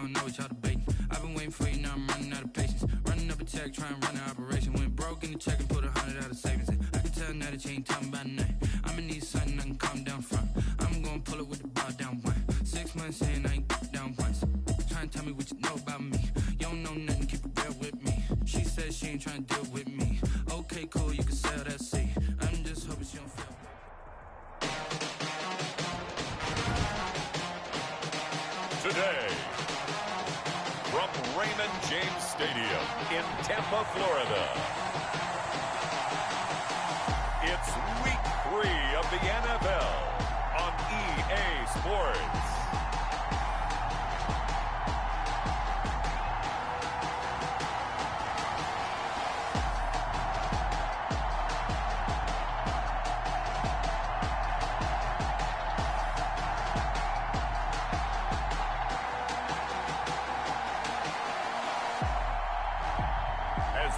don't know what y'all debating. I've been waiting for you, now I'm running out of patience. Running up a check, trying to run an operation. Went broke in the check and put 100 out of savings in. I can tell now that you ain't talking about nothing. I'ma need something I can calm down from. I'm gonna pull it with the bar down one. 6 months in, I ain't down once. Trying to tell me what you know about me. You don't know nothing, keep it real with me. She said she ain't trying to deal with me. Okay, cool, you can sell that seat. I'm just hoping she don't feel. Today, from Raymond James Stadium in Tampa, Florida, it's Week 3 of the NFL on EA Sports.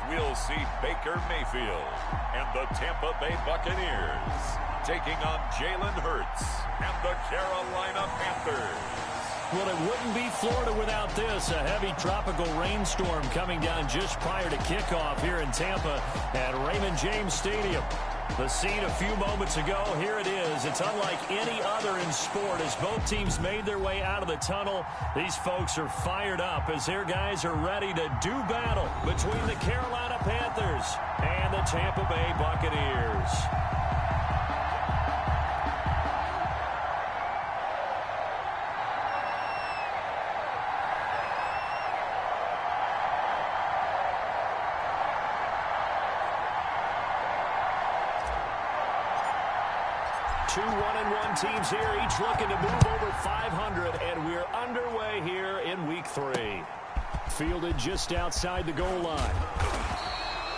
We'll see Baker Mayfield and the Tampa Bay Buccaneers taking on Jalen Hurts and the Carolina Panthers. Well, it wouldn't be Florida without this. A heavy tropical rainstorm coming down just prior to kickoff here in Tampa at Raymond James Stadium. The scene a few moments ago, here it is. It's unlike any other in sport as both teams made their way out of the tunnel. These folks are fired up as their guys are ready to do battle between the Carolina Panthers and the Tampa Bay Buccaneers. Two 1-1 teams here, each looking to move over 500, and we're underway here in Week 3. Fielded just outside the goal line.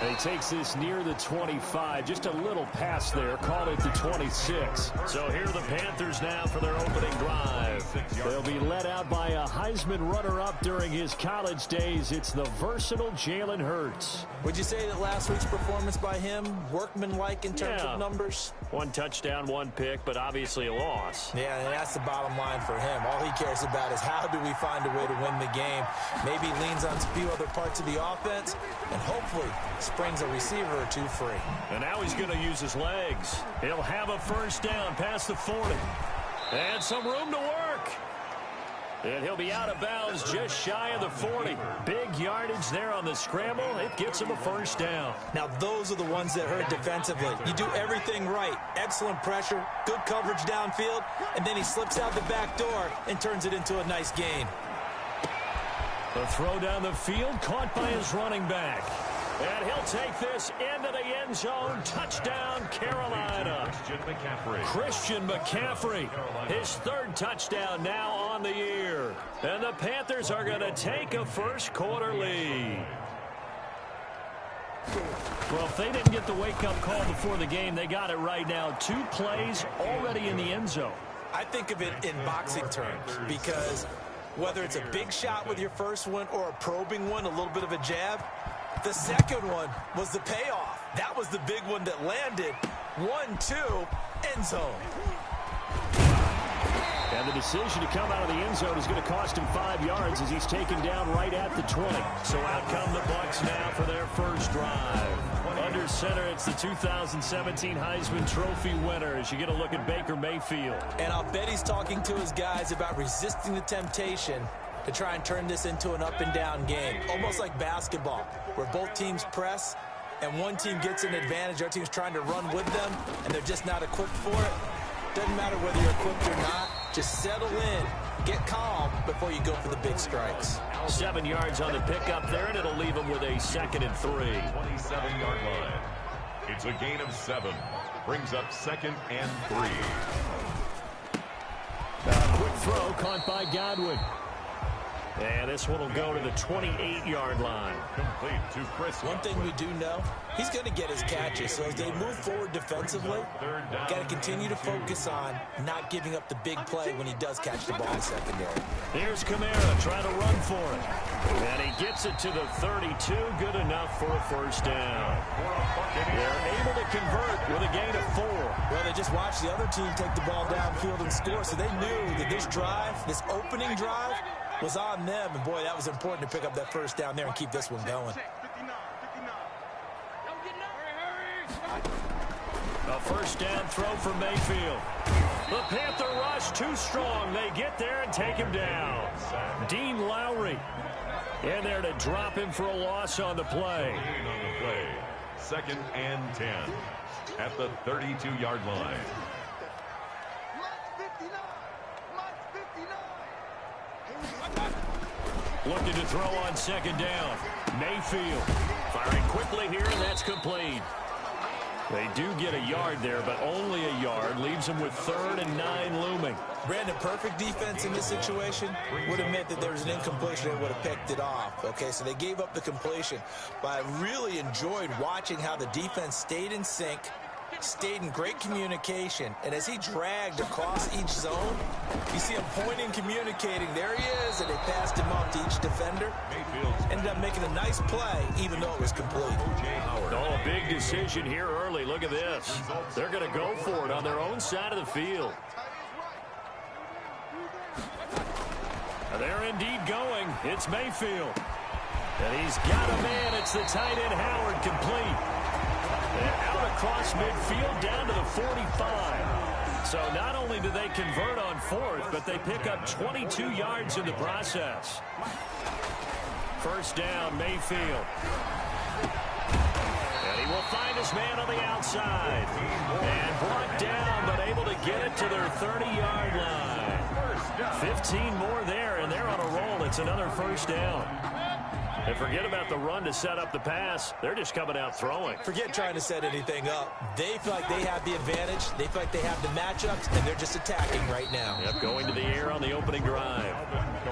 And he takes this near the 25, just a little pass there, called it the 26. So here are the Panthers now for their opening drive. They'll be led out by a Heisman runner-up during his college days. It's the versatile Jalen Hurts. Would you say that last week's performance by him, workmanlike in terms of numbers? 1 touchdown, 1 pick, but obviously a loss. Yeah, and that's the bottom line for him. All he cares about is how do we find a way to win the game. Maybe leans on a few other parts of the offense, and hopefully springs a receiver or two free. And now he's going to use his legs. He'll have a first down past the 40. And some room to work. And he'll be out of bounds just shy of the 40. Big yardage there on the scramble. It gets him a first down. Now, those are the ones that hurt defensively. You do everything right. Excellent pressure, good coverage downfield, and then he slips out the back door and turns it into a nice gain. The throw down the field, caught by his running back. And he'll take this into the end zone. Touchdown, Carolina. Christian McCaffrey, his 3rd touchdown now on the year. And the Panthers are going to take a first-quarter lead. Well, if they didn't get the wake-up call before the game, they got it right now. 2 plays already in the end zone. I think of it in boxing terms because whether it's a big shot with your first one or a probing one, a little bit of a jab, the second one was the payoff. That was the big one that landed. 1-2, end zone. And the decision to come out of the end zone is going to cost him 5 yards as he's taken down right at the 20. So out come the Bucks now for their first drive. Under center, it's the 2017 Heisman Trophy winner as you get a look at Baker Mayfield. And I'll bet he's talking to his guys about resisting the temptation to try and turn this into an up-and-down game. Almost like basketball, where both teams press, and one team gets an advantage, our team's trying to run with them, and they're just not equipped for it. Doesn't matter whether you're equipped or not. Just settle in, get calm before you go for the big strikes. 7 yards on the pickup there, and it'll leave him with a 2nd and 3. 27-yard line. It's a gain of 7. Brings up 2nd and 3. Quick throw caught by Godwin. And this one will go to the 28-yard line. Complete to Chris. One thing we do know, he's going to get his catches. So as they move forward defensively, got to continue to focus on not giving up the big play when he does catch the ball in secondary. Here's Kamara trying to run for it. And he gets it to the 32. Good enough for a first down. They're able to convert with a gain of 4. Well, they just watched the other team take the ball downfield and score. So they knew that this drive, this opening drive, was on them, and boy, that was important to pick up that first down there and keep this one going. A first down throw for Mayfield. The Panther rush too strong. They get there and take him down. Dean Lowry in there to drop him for a loss on the play. Second and 10 at the 32-yard line. Looking to throw on second down. Mayfield firing quickly here, and that's complete. They do get a yard there, but only a yard. Leaves them with 3rd and 9 looming. Brandon, perfect defense in this situation would have meant that there was an incompletion. They would have picked it off. Okay, so they gave up the completion. But I really enjoyed watching how the defense stayed in sync, stayed in great communication. And as he dragged across each zone, you see him pointing, communicating. There he is, and they passed him off to each defender. Ended up making a nice play, even though it was complete. Oh, a big decision here early. Look at this. They're going to go for it on their own side of the field. They're indeed going. It's Mayfield. And he's got a man. It's the tight end, Howard, complete. And out across midfield down to the 45. So not only do they convert on 4th, but they pick up 22 yards in the process. First down, Mayfield. And he will find his man on the outside. And brought down, but able to get it to their 30-yard line. 15 more there, and they're on a roll. It's another first down. And forget about the run to set up the pass. They're just coming out throwing. Forget trying to set anything up. They feel like they have the advantage. They feel like they have the matchups, and they're just attacking right now. Yep, going to the air on the opening drive.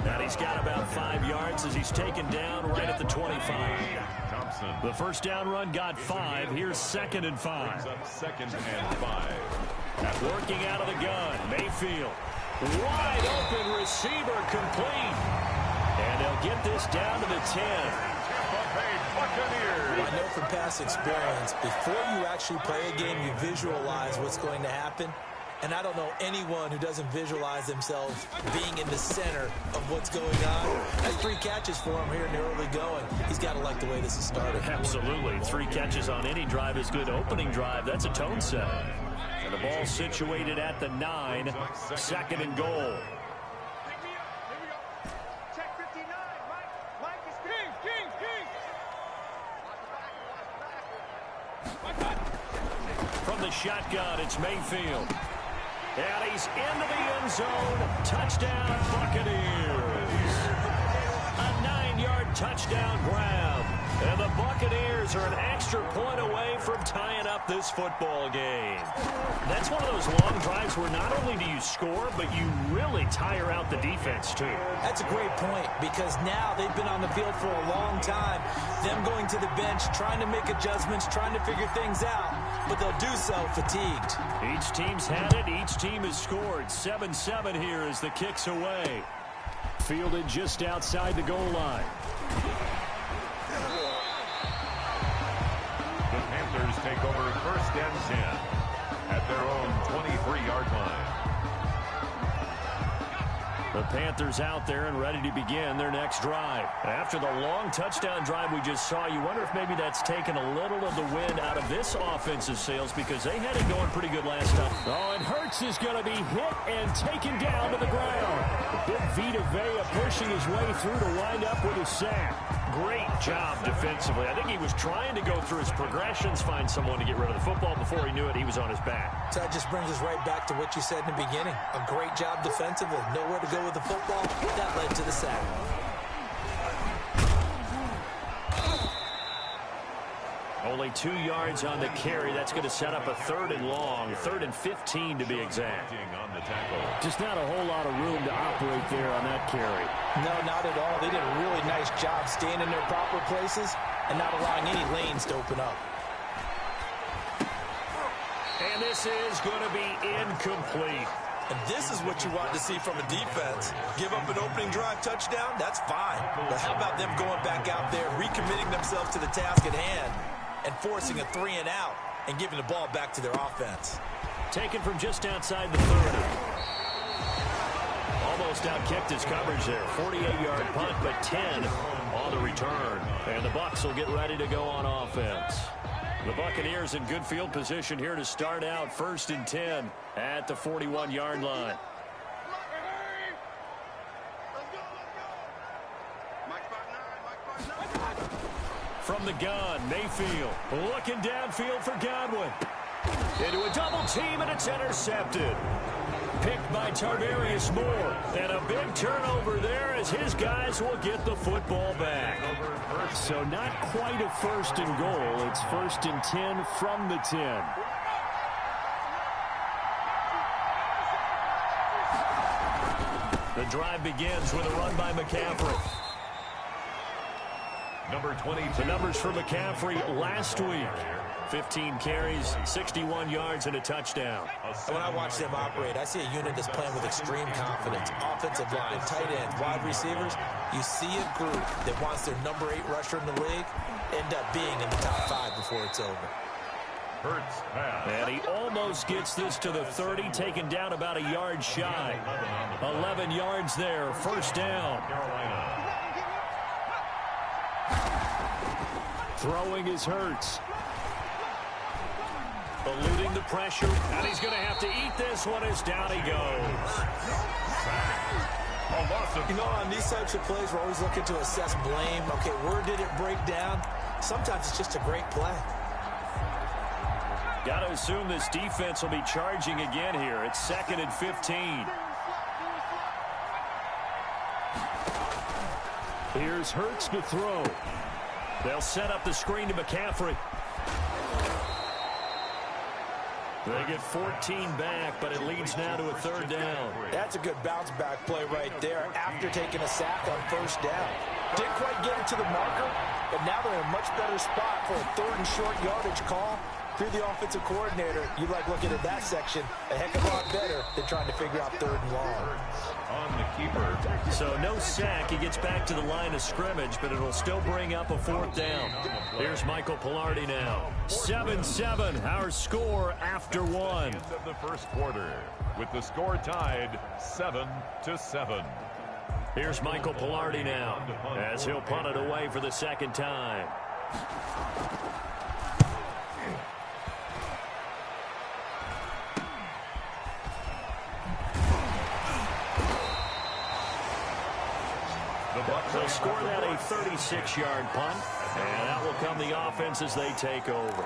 And he's got about 5 yards as he's taken down right at the 25. The first down run got 5. Here's 2nd and 5. Second and 5. Working out of the gun. Mayfield. Wide open receiver complete. And they'll get this down to the 10. I know from past experience, before you actually play a game, you visualize what's going to happen. And I don't know anyone who doesn't visualize themselves being in the center of what's going on. That's 3 catches for him here in the early going. He's got to like the way this is started. Absolutely. 3 catches on any drive is good. Opening drive, that's a tone setter. And the ball situated at the 9. 2nd and goal. From the shotgun, it's Mayfield. And he's into the end zone. Touchdown, Buccaneers. A 9-yard touchdown grab. And the Buccaneers are an extra point away from tying up this football game. That's one of those long drives where not only do you score, but you really tire out the defense, too. That's a great point, because now they've been on the field for a long time. Them going to the bench, trying to make adjustments, trying to figure things out, but they'll do so fatigued. Each team's had it. Each team has scored. 7-7 here as the kick's away. Fielded just outside the goal line. The Panthers take over 1st and 10 at their own 23-yard line. The Panthers out there and ready to begin their next drive. After the long touchdown drive we just saw, you wonder if maybe that's taken a little of the wind out of this offensive sails, because they had it going pretty good last time. Oh, and Hurts is going to be hit and taken down to the ground. The big Vita Vea pushing his way through to wind up with a sack. Great job defensively. I think he was trying to go through his progressions, find someone to get rid of the football. Before he knew it, he was on his back. So that just brings us right back to what you said in the beginning. A great job defensively. Nowhere to go with the football. That led to the sack. Only 2 yards on the carry. That's going to set up a 3rd and long. 3rd and 15 to be exact. Just not a whole lot of room to operate there on that carry. No, not at all. They did a really nice job staying in their proper places and not allowing any lanes to open up. And this is going to be incomplete. And this is what you want to see from a defense. Give up an opening drive touchdown, that's fine. But how about them going back out there, recommitting themselves to the task at hand, and forcing a 3 and out and giving the ball back to their offense. Taken from just outside the 30. almost outkicked his coverage there. 48-yard punt, but 10 on the return. And the Bucks will get ready to go on offense. The Buccaneers in good field position here to start out 1st and 10 at the 41-yard line. From the gun, Mayfield looking downfield for Godwin. Into a double team, and it's intercepted. Picked by Tarvarius Moore. And a big turnover there as his guys will get the football back. So not quite a 1st and goal. It's 1st and 10 from the 10. The drive begins with a run by McCaffrey. Number 20. The numbers for McCaffrey last week. 15 carries, 61 yards, and a touchdown. When I watch them operate, I see a unit that's playing with extreme confidence. Offensive line, tight ends, wide receivers. You see a group that wants their number 8 rusher in the league end up being in the top 5 before it's over. Hurts pass. And he almost gets this to the 30, taken down about a yard shy. 11 yards there, 1st down. Throwing is Hurts. Eluding the pressure, and he's going to have to eat this one as down he goes. You know, on these types of plays, we're always looking to assess blame. Okay, where did it break down? Sometimes it's just a great play. Got to assume this defense will be charging again here. It's 2nd and 15. Here's Hurts to throw. They'll set up the screen to McCaffrey. They get 14 back, but it leads now to a 3rd down. That's a good bounce-back play right there after taking a sack on 1st down. Didn't quite get it to the marker, but now they're in a much better spot for a 3rd and short yardage call. If you're the offensive coordinator, you like looking at that section a heck of a lot better than trying to figure out 3rd and long. On the keeper. So no sack. He gets back to the line of scrimmage, but it'll still bring up a 4th down. Here's Michael Pilardi now. 7-7, our score after 1. End of the 1st quarter, with the score tied 7-7. Here's Michael Pilardi now, as he'll punt it away for the 2nd time. They'll score that a 36-yard punt, and that will come the offense as they take over.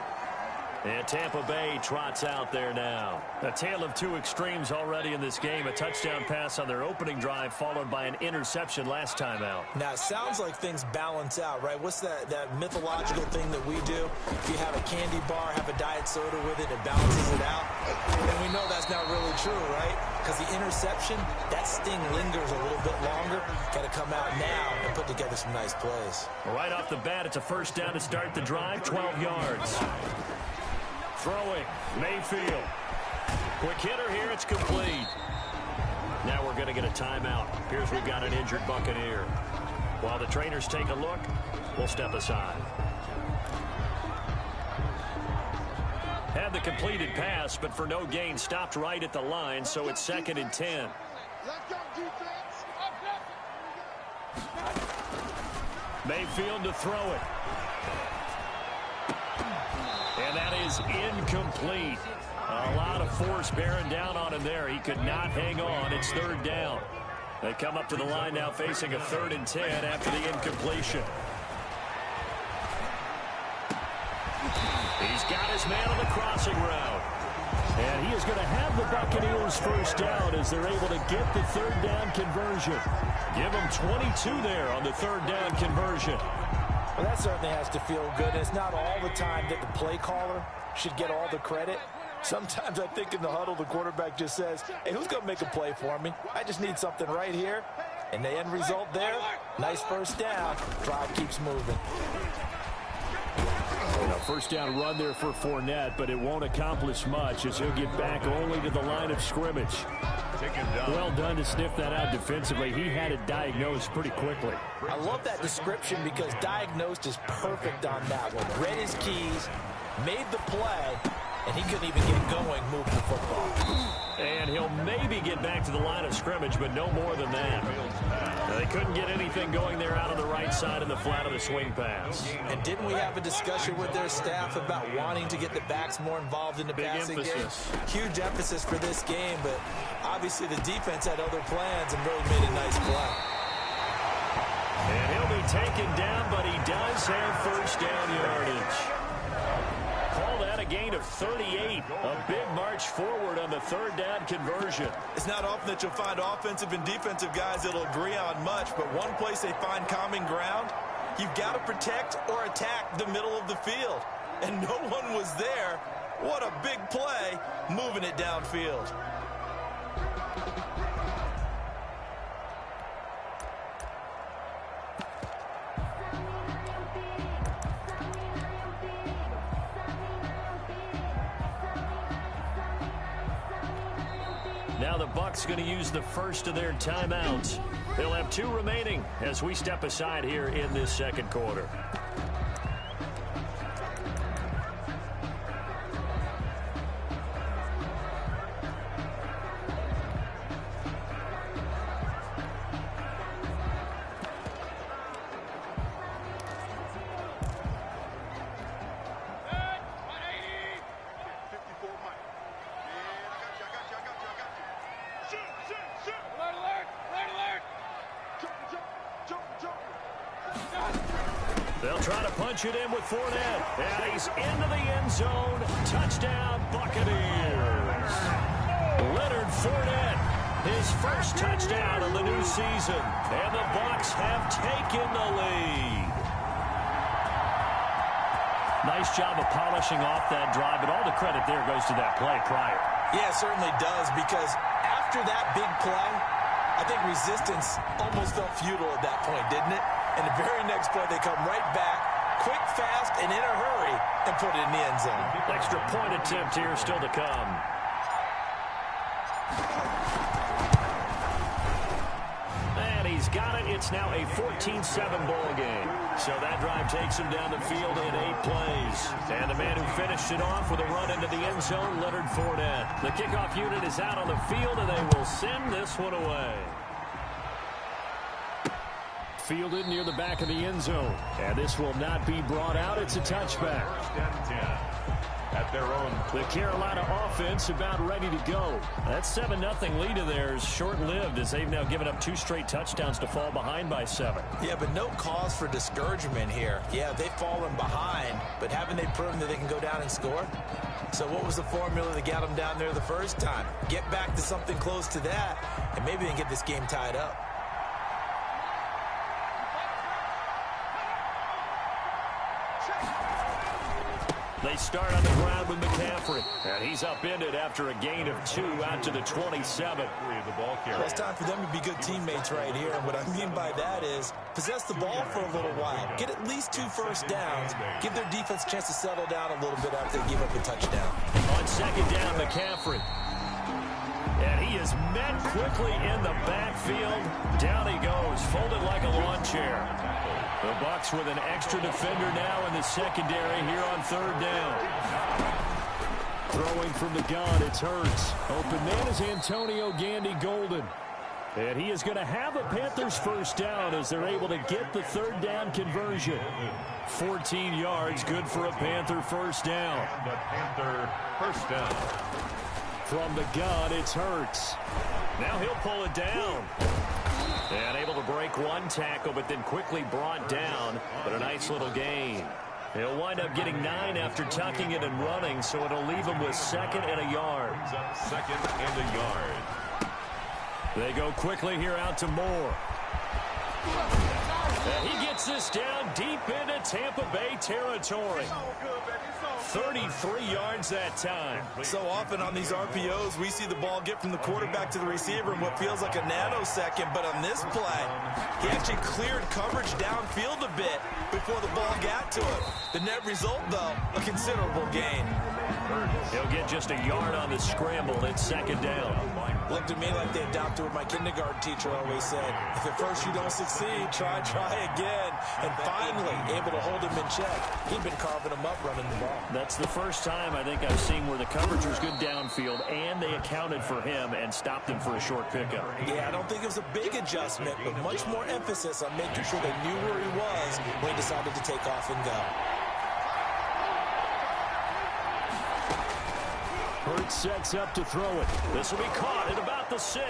And Tampa Bay trots out there now. A tale of 2 extremes already in this game. A touchdown pass on their opening drive, followed by an interception last time out. Now, it sounds like things balance out, right? What's that mythological thing that we do? If you have a candy bar, have a diet soda with it, it balances it out. And we know that's not really true, right? Because the interception, that sting lingers a little bit longer. Got to come out now and put together some nice plays. Right off the bat, it's a 1st down to start the drive, 12 yards. Throwing, Mayfield. Quick hitter here, it's complete. Now we're going to get a timeout. Appears we've got an injured Buccaneer. While the trainers take a look, we'll step aside. Had the completed pass, but for no gain, stopped right at the line, so it's 2nd and 10. Mayfield to throw it. And that is incomplete. A lot of force bearing down on him there. He could not hang on. It's 3rd down. They come up to the line now facing a 3rd and 10 after the incompletion. He's got his man on the crossing route. And he is going to have the Buccaneers 1st down as they're able to get the 3rd down conversion. Give them 22 there on the 3rd down conversion. Well, that certainly has to feel good. It's not all the time that the play caller should get all the credit. Sometimes I think in the huddle, the quarterback just says, hey, who's going to make a play for me? I just need something right here. And the end result there, nice 1st down. Drive keeps moving. A 1st down run there for Fournette, but it won't accomplish much as he'll get back only to the line of scrimmage. Well done to sniff that out defensively. He had it diagnosed pretty quickly. I love that description because diagnosed is perfect on that one. Read his keys, made the play, and he couldn't even get going moving the football. And he'll maybe get back to the line of scrimmage, but no more than that. Now, they couldn't get anything going there out on the right side in the flat of the swing pass. And didn't we have a discussion with their staff about wanting to get the backs more involved in the passing game? Huge emphasis for this game, but obviously the defense had other plans and really made a nice play. And he'll be taken down, but he does have first down yardage. Call that a gain of 38. A big march forward on the third down conversion. It's not often that you'll find offensive and defensive guys that'll agree on much, but one place they find common ground, you've got to protect or attack the middle of the field. And no one was there. What a big play, moving it downfield. Now the Bucks going to use the first of their timeouts. They'll have 2 remaining as we step aside here in this second quarter. They'll try to punch it in with Fournette. And he's into the end zone. Touchdown, Buccaneers. Leonard Fournette, his first touchdown of the new season. And the Bucs have taken the lead. Nice job of polishing off that drive, but all the credit there goes to that play prior. Yeah, it certainly does, because after that big play, I think resistance almost felt futile at that point, didn't it? And the very next play, they come right back, quick, fast, and in a hurry, and put it in the end zone. Extra point attempt here still to come. And he's got it. It's now a 14-7 ball game. So that drive takes him down the field in 8 plays. And the man who finished it off with a run into the end zone, Leonard Fournette. The kickoff unit is out on the field, and they will send this one away. Fielded near the back of the end zone. And this will not be brought out. It's a touchback. First and 10 at their own. The Carolina offense about ready to go. That 7-0 lead of theirs short-lived as they've now given up 2 straight touchdowns to fall behind by 7. Yeah, but no cause for discouragement here. Yeah, they've fallen behind, but haven't they proven that they can go down and score? So what was the formula that got them down there the first time? Get back to something close to that, and maybe they can get this game tied up. They start on the ground with McCaffrey. And he's upended after a gain of 2 out to the 27. Well, it's time for them to be good teammates right here. And what I mean by that is possess the ball for a little while. Get at least 2 first downs. Give their defense a chance to settle down a little bit after they give up a touchdown. On second down, McCaffrey. And he is met quickly in the backfield. Down he goes, folded like a lawn chair. The Bucs with an extra defender now in the secondary here on third down. Throwing from the gun, it's Hurts. Open man is Antonio Gandy Golden. And he is going to have a Panthers first down as they're able to get the third down conversion. 14 yards, good for a Panther first down. And a Panther first down. From the gun, it's Hurts. Now he'll pull it down. And able to break 1 tackle, but then quickly brought down. But a nice little gain. He'll wind up getting 9 after tucking it and running, so it'll leave him with 2nd and a yard. Brings up 2nd and a yard. They go quickly here out to Moore. And he gets this down deep into Tampa Bay territory. 33 yards that time. So often on these RPOs, we see the ball get from the quarterback to the receiver in what feels like a nanosecond. But on this play, he actually cleared coverage downfield a bit before the ball got to him. The net result, though, a considerable gain. He'll get just a yard on the scramble. It's 2nd down. Looked at me like they adopted what my kindergarten teacher always said. If at first you don't succeed, try again. And finally, able to hold him in check. He'd been carving him up running the ball. That's the first time I think I've seen where the coverage was good downfield, and they accounted for him and stopped him for a short pickup. Yeah, I don't think it was a big adjustment, but much more emphasis on making sure they knew where he was when he decided to take off and go. Hurts sets up to throw it. This will be caught at about the 6.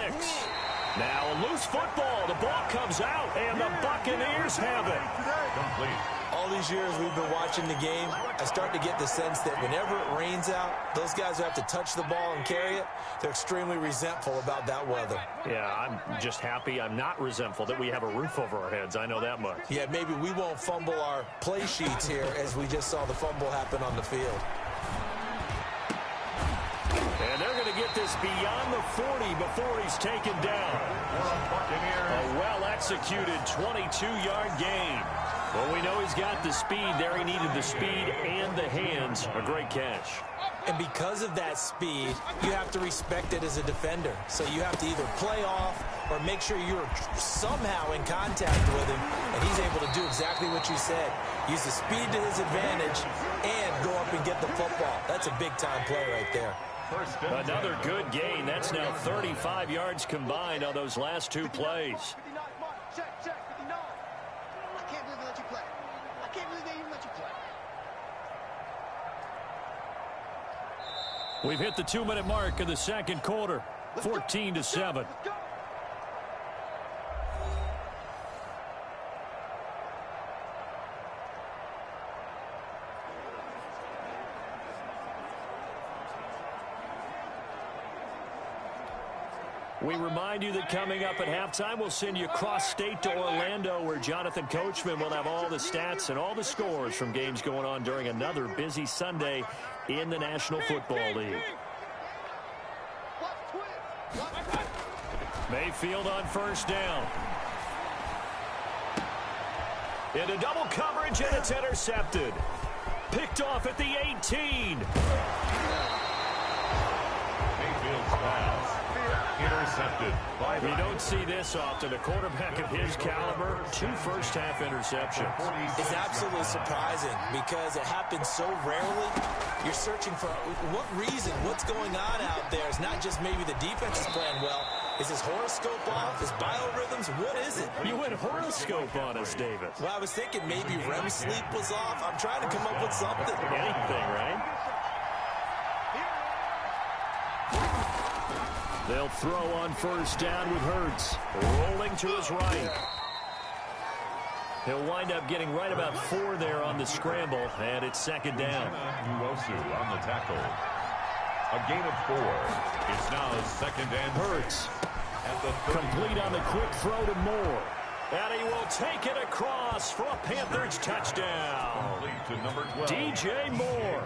Now a loose football. The ball comes out, and the Buccaneers have it. Complete. All these years we've been watching the game, I start to get the sense that whenever it rains out, those guys who have to touch the ball and carry it, they're extremely resentful about that weather. Yeah, I'm just happy I'm not resentful that we have a roof over our heads. I know that much. Yeah, maybe we won't fumble our play sheets here as we just saw the fumble happen on the field. And they're going to get this beyond the 40 before he's taken down. A well-executed 22-yard gain. Well, we know he's got the speed there. He needed the speed and the hands. A great catch. And because of that speed, you have to respect it as a defender. So you have to either play off or make sure you're somehow in contact with him. And he's able to do exactly what you said. Use the speed to his advantage and go up and get the football. That's a big-time play right there. Another good gain. That's now 35 yards combined on those last two plays. We've hit the 2-minute mark of the second quarter. 14-7. We remind you that coming up at halftime, we'll send you cross-state to Orlando, where Jonathan Coachman will have all the stats and all the scores from games going on during another busy Sunday in the National Football League. Mayfield on first down. Into double coverage, and it's intercepted. Picked off at the 18. Mayfield's pass. Intercepted. We don't see this often. A quarterback of his caliber, 2 first-half interceptions. It's absolutely surprising because it happens so rarely. You're searching for what reason, what's going on out there. It's not just maybe the defense is playing well. Is his horoscope off? His biorhythms? What is it? You went horoscope on us, David. Well, I was thinking maybe REM sleep was off. I'm trying to come up with something. Anything, right? They'll throw on first down with Hurts. Rolling to his right. He'll wind up getting right about 4 there on the scramble, and it's second down. Uosu on the tackle. A gain of 4. It's now second and Hurts. Complete on the quick throw to Moore. And he will take it across for a Panthers touchdown. to number 12. DJ Moore.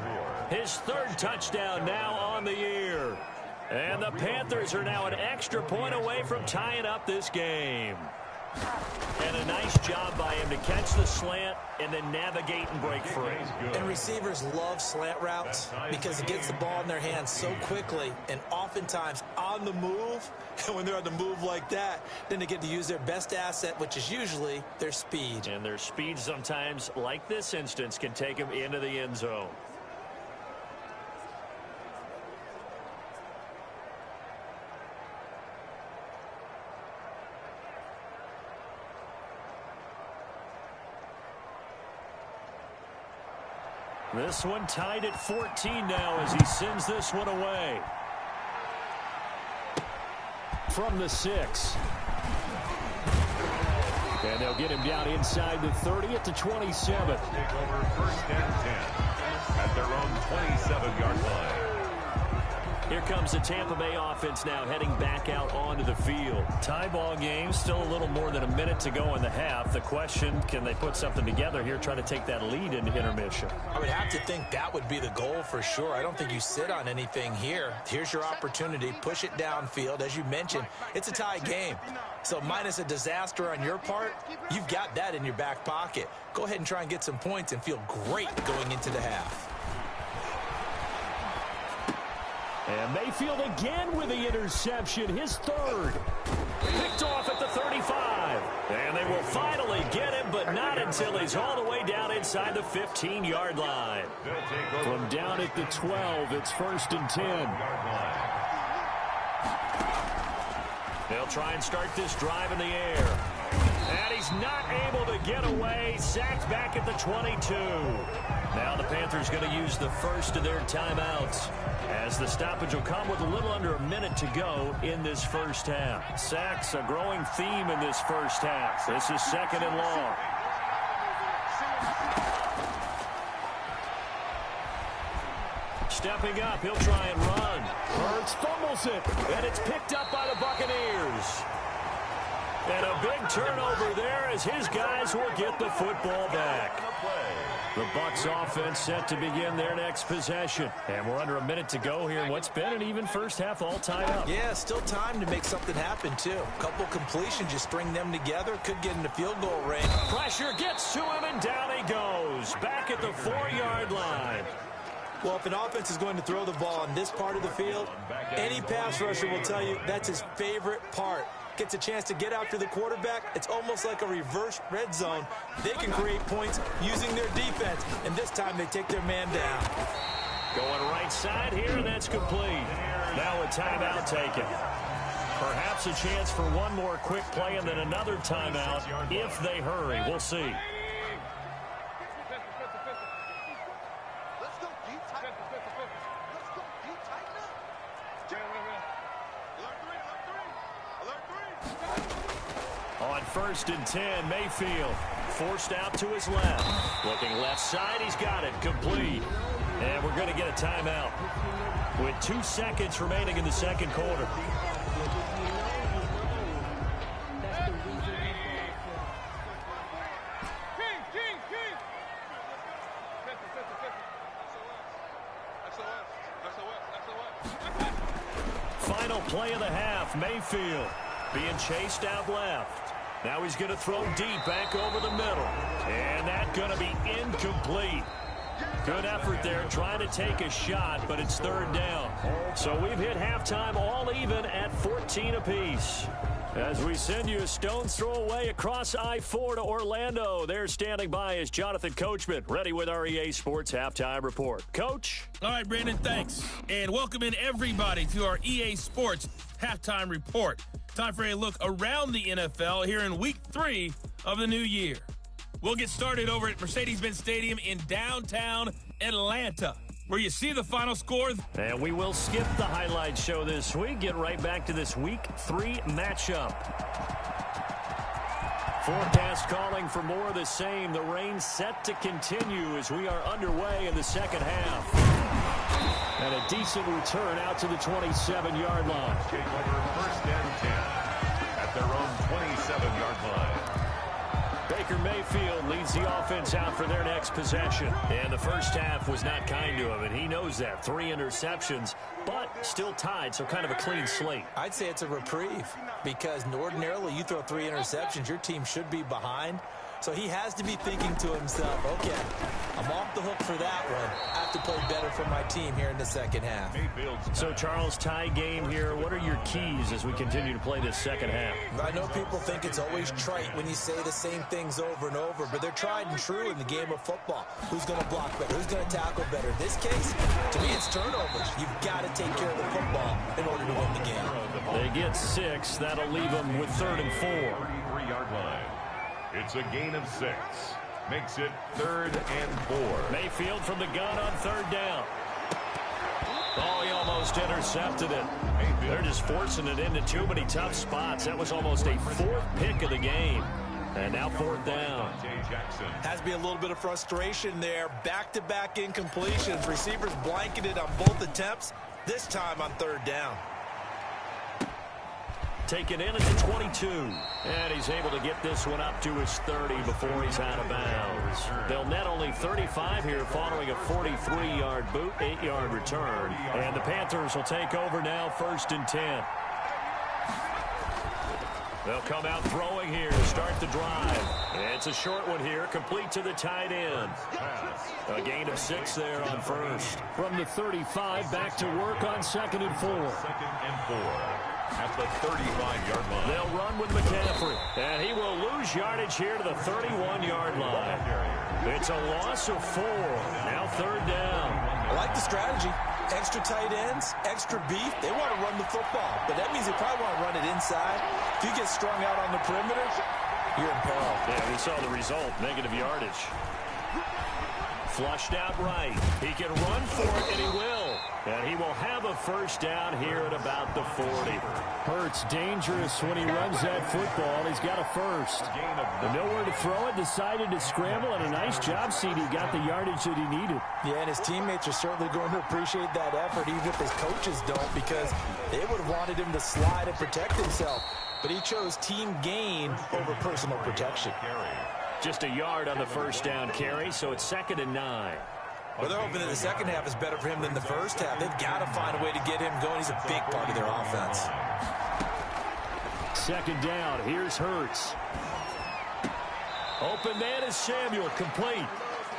His 3rd touchdown now on the year. And the Panthers are now an extra point away from tying up this game. And a nice job by him to catch the slant and then navigate and break free. And receivers love slant routes because it gets the ball in their hands so quickly and oftentimes on the move. And when they're on the move like that, then they get to use their best asset, which is usually their speed. And their speed sometimes, like this instance, can take them into the end zone. This one tied at 14 now as he sends this one away. From the 6. And they'll get him down inside the 30 at the 27. Take over first and 10 at their own 27-yard line. Here comes the Tampa Bay offense now heading back out onto the field. Tie ball game, still a little more than a minute to go in the half. The question, can they put something together here, try to take that lead into intermission? I would have to think that would be the goal for sure. I don't think you sit on anything here. Here's your opportunity. Push it downfield. As you mentioned, it's a tie game. So minus a disaster on your part, you've got that in your back pocket. Go ahead and try and get some points and feel great going into the half. And Mayfield again with the interception, his third. Picked off at the 35. And they will finally get him, but not until he's all the way down inside the 15-yard line. From down at the 12, it's 1st and 10. They'll try and start this drive in the air. And he's not able to get away. Sacked back at the 22. Now the Panthers going to use the first of their timeouts, as the stoppage will come with a little under a minute to go in this first half. Sacks, a growing theme in this first half. This is 2nd and long. Stepping up, he'll try and run. Hurts fumbles it, and it's picked up by the Buccaneers. And a big turnover there as his guys will get the football back. The Bucks offense set to begin their next possession. And we're under a minute to go here in what's been an even first half, all tied up. Yeah, still time to make something happen, too. A couple completions, you string them together, could get in the field goal range. Pressure gets to him, and down he goes. Back at the 4-yard line. Well, if an offense is going to throw the ball on this part of the field, any pass rusher will tell you that's his favorite part. Gets a chance to get after the quarterback. It's almost like a reverse red zone. They can create points using their defense, and this time they take their man down. Going right side here, and that's complete. Now a timeout taken. Perhaps a chance for one more quick play and then another timeout if they hurry. We'll see. On 1st and 10, Mayfield forced out to his left. Looking left side, he's got it, complete. And we're going to get a timeout with 2 seconds remaining in the second quarter. Final play of the half, Mayfield being chased out left. Now he's going to throw deep back over the middle. And that's going to be incomplete. Good effort there trying to take a shot, but it's 3rd down. So we've hit halftime all even at 14 apiece. As we send you a stone's throw away across I-4 to Orlando. There standing by is Jonathan Coachman, ready with our EA Sports Halftime Report. Coach? All right, Brandon, thanks. And welcome in everybody to our EA Sports Halftime Report. Time for a look around the NFL here in Week 3 of the new year. We'll get started over at Mercedes-Benz Stadium in downtown Atlanta, where you see the final score. And we will skip the highlight show this week. Get right back to this Week 3 matchup. Forecast calling for more of the same. The rain set to continue as we are underway in the second half. And a decent return out to the 27-yard line. Take over 1st and 10 at their own 27-yard line. Baker Mayfield leads the offense out for their next possession. And the first half was not kind to him, and he knows that. 3 interceptions, but still tied, so kind of a clean slate. I'd say it's a reprieve, because ordinarily you throw 3 interceptions, your team should be behind. So he has to be thinking to himself, okay, I'm off the hook for that one. I have to play better for my team here in the second half. So, Charles, tie game here. What are your keys as we continue to play this second half? I know people think it's always trite when you say the same things over and over, but they're tried and true in the game of football. Who's going to block better? Who's going to tackle better? In this case, to me, it's turnovers. You've got to take care of the football in order to win the game. They get 6. That'll leave them with 3rd and 4. 33-yard line. It's a gain of 6. Makes it 3rd and 4. Mayfield from the gun on 3rd down. Oh, he almost intercepted it. They're just forcing it into too many tough spots. That was almost a 4th pick of the game. And now 4th down. Has to be a little bit of frustration there. Back-to-back incompletions. Receivers blanketed on both attempts, this time on 3rd down. Taken in at the 22. And he's able to get this one up to his 30 before he's out of bounds. They'll net only 35 here following a 43-yard boot, 8-yard return. And the Panthers will take over now, 1st and 10. They'll come out throwing here to start the drive. It's a short one here, complete to the tight end. A gain of 6 there on first. From the 35, back to work on 2nd and 4. 2nd and 4 at the 35-yard line. They'll run with McCaffrey, and he will lose yardage here to the 31-yard line. It's a loss of 4. Now 3rd down. I like the strategy. Extra tight ends, extra beef. They want to run the football, but that means they probably want to run it inside. If you get strung out on the perimeter, you're in peril. Yeah, we saw the result, negative yardage. Flushed out right. He can run for it, and he will. And he will have a first down here at about the 40. Hurts dangerous when he runs that football. He's got a first. Nowhere to throw it, decided to scramble, and a nice job, CD. Got the yardage that he needed. Yeah, and his teammates are certainly going to appreciate that effort, even if his coaches don't, because they would have wanted him to slide and protect himself. But he chose team gain over personal protection. Just a yard on the first down carry, so it's 2nd and 9. Well, they're hoping that the second half is better for him than the first half. They've got to find a way to get him going. He's a big part of their offense. 2nd down. Here's Hurts. Open man is Samuel, complete.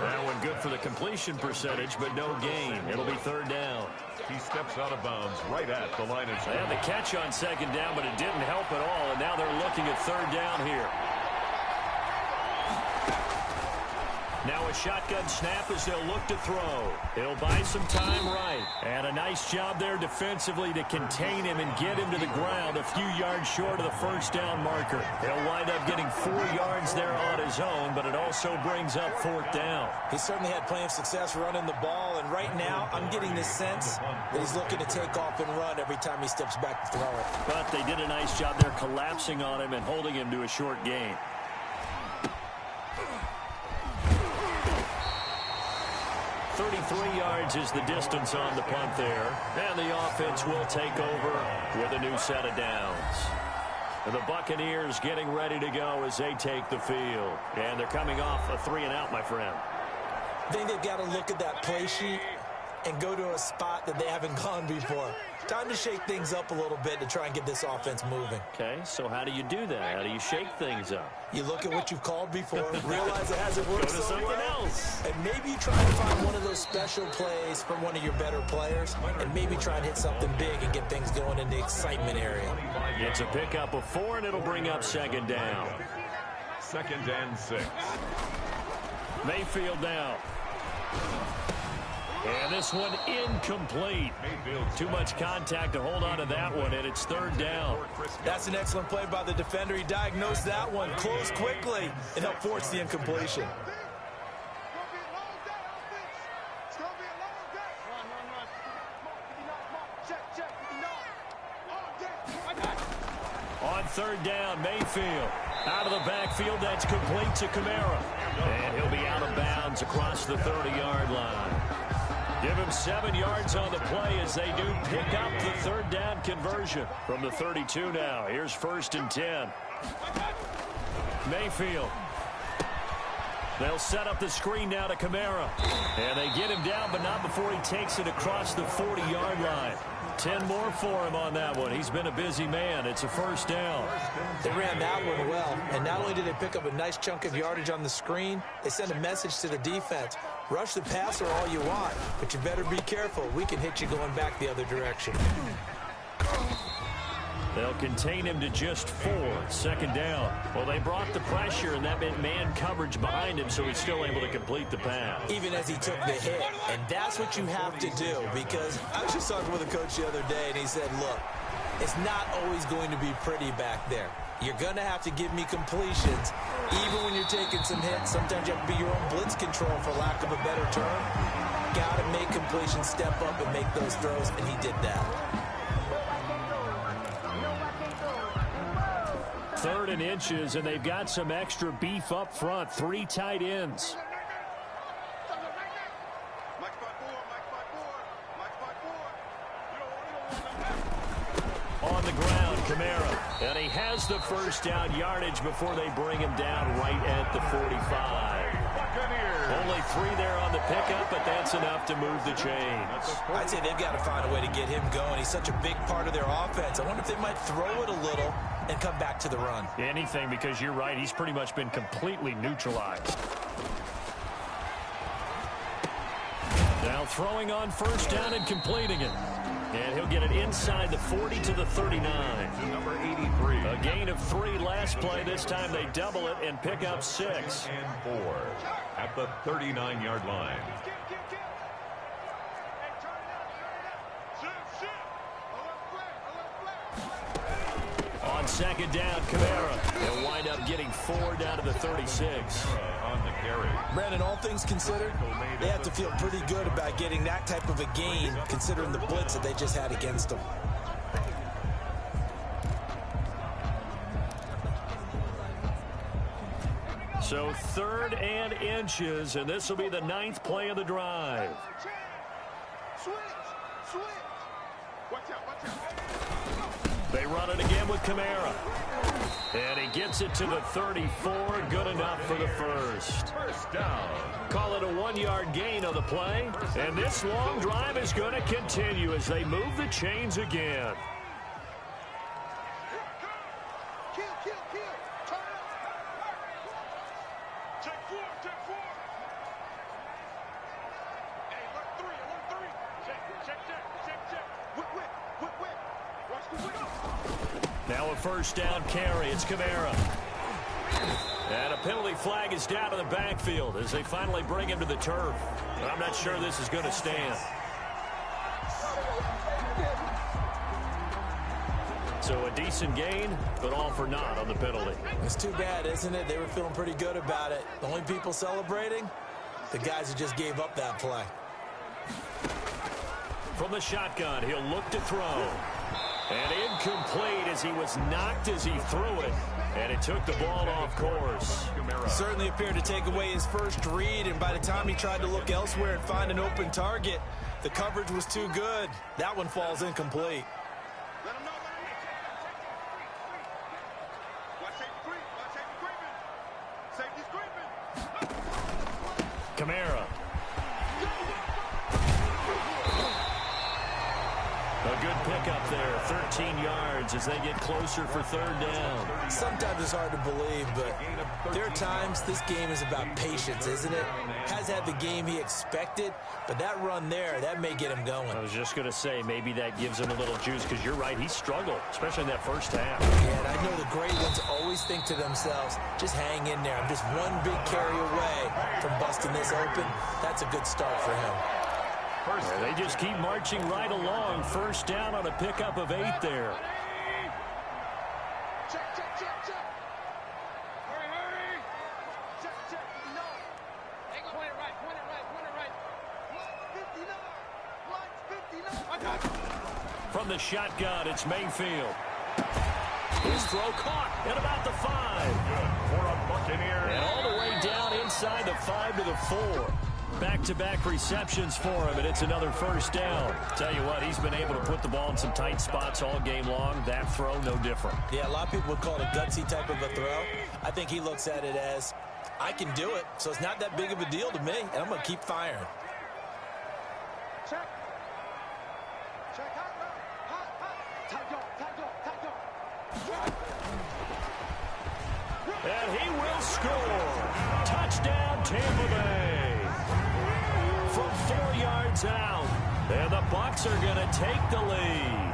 That one good for the completion percentage, but no gain. It'll be 3rd down. He steps out of bounds right at the line of scrimmage. They had the catch on 2nd down, but it didn't help at all, and now they're looking at 3rd down here. Now a shotgun snap as they'll look to throw. He'll buy some time right. And a nice job there defensively to contain him and get him to the ground a few yards short of the first down marker. He'll wind up getting 4 yards there on his own, but it also brings up 4th down. He certainly had plenty of success running the ball, and right now I'm getting the sense that he's looking to take off and run every time he steps back to throw it. But they did a nice job there collapsing on him and holding him to a short gain. Yards is the distance on the punt there. And the offense will take over with a new set of downs. And the Buccaneers getting ready to go as they take the field. And they're coming off a 3-and-out, my friend. I think they've got to look at that play sheet and go to a spot that they haven't gone before. Time to shake things up a little bit to try and get this offense moving. Okay, so how do you do that? How do you shake things up? You look at what you've called before, realize it hasn't worked Go to so something well, else. and maybe you try to find one of those special plays from one of your better players, and maybe try and hit something big and get things going in the excitement area. It's a pickup of 4, and it'll bring up 2nd down. 2nd and 6. Mayfield now. And this one incomplete. Too much contact to hold on to that one, and it's 3rd down. That's an excellent play by the defender. He diagnosed that one, closed quickly, and helped force the incompletion. On 3rd down, Mayfield. Out of the backfield, that's complete to Kamara. And he'll be out of bounds across the 30-yard line. Give him 7 yards on the play as they do pick up the 3rd down conversion. From the 32 now, here's 1st and 10. Mayfield. They'll set up the screen now to Kamara. And they get him down, but not before he takes it across the 40-yard line. 10 more for him on that one. He's been a busy man. It's a 1st down. They ran that one well, and not only did they pick up a nice chunk of yardage on the screen, they sent a message to the defense. Rush the passer all you want, but you better be careful. We can hit you going back the other direction. They'll contain him to just 4. 2nd down. Well, they brought the pressure, and that meant man coverage behind him, so he's still able to complete the pass. Even as he took the hit. And that's what you have to do, because I was just talking with a coach the other day, and he said, look, it's not always going to be pretty back there. You're going to have to give me completions, even when you're taking some hits. Sometimes you have to be your own blitz control, for lack of a better term. Got to make completions, step up, and make those throws, and he did that. 3rd and inches, and they've got some extra beef up front. 3 tight ends. On the ground, Kamara. And he has the first down yardage before they bring him down right at the 45. Only 3 there on the pickup, but that's enough to move the chains. I'd say they've got to find a way to get him going. He's such a big part of their offense. I wonder if they might throw it a little and come back to the run. Anything, because you're right. He's pretty much been completely neutralized. Now throwing on first down and completing it. And he'll get it inside the 40 to the 39. Number 83. A gain of 3 last play. This time they double it and pick up 6. And 4 at the 39-yard line. On second down, Kamara. They'll wind up getting 4 down to the 36. On the carry. Brandon, all things considered, they have to feel pretty good about getting that type of a gain, considering the blitz that they just had against them. So 3rd and inches, and this will be the 9th play of the drive. They run it again with Kamara. And he gets it to the 34. Good enough for the first. First down. Call it a 1-yard gain on the play. And this long drive is going to continue as they move the chains again. Now a first down carry. It's Kamara. And a penalty flag is down to the backfield as they finally bring him to the turf. But I'm not sure this is going to stand. So a decent gain, but all for naught on the penalty. It's too bad, isn't it? They were feeling pretty good about it. The only people celebrating, the guys who just gave up that play. From the shotgun, he'll look to throw. And incomplete as he was knocked as he threw it. And it took the ball off course. Certainly appeared to take away his first read, and by the time he tried to look elsewhere and find an open target, the coverage was too good. That one falls incomplete. Kamara. A good pickup there, 13 yards as they get closer for 3rd down. Sometimes it's hard to believe, but there are times this game is about patience, isn't it? Has had the game he expected, but that run there, that may get him going. I was just going to say, maybe that gives him a little juice, because you're right, he struggled, especially in that first half. Yeah, and I know the great ones always think to themselves, just hang in there. I'm just one big carry away from busting this open. That's a good start for him. They just keep marching right along. First down on a pickup of 8 there. From the shotgun, it's Mayfield. His throw caught at about the 5. For a Buccaneer. And all the way down inside the 5 to the 4. Back-to-back receptions for him, and it's another first down. Tell you what, he's been able to put the ball in some tight spots all game long. That throw, no different. Yeah, a lot of people would call it a gutsy type of a throw. I think he looks at it as, I can do it, so it's not that big of a deal to me, and I'm going to keep firing. Check. Check. And he will score. Touchdown, Tampa Bay. From 4 yards out. And the Bucks are going to take the lead.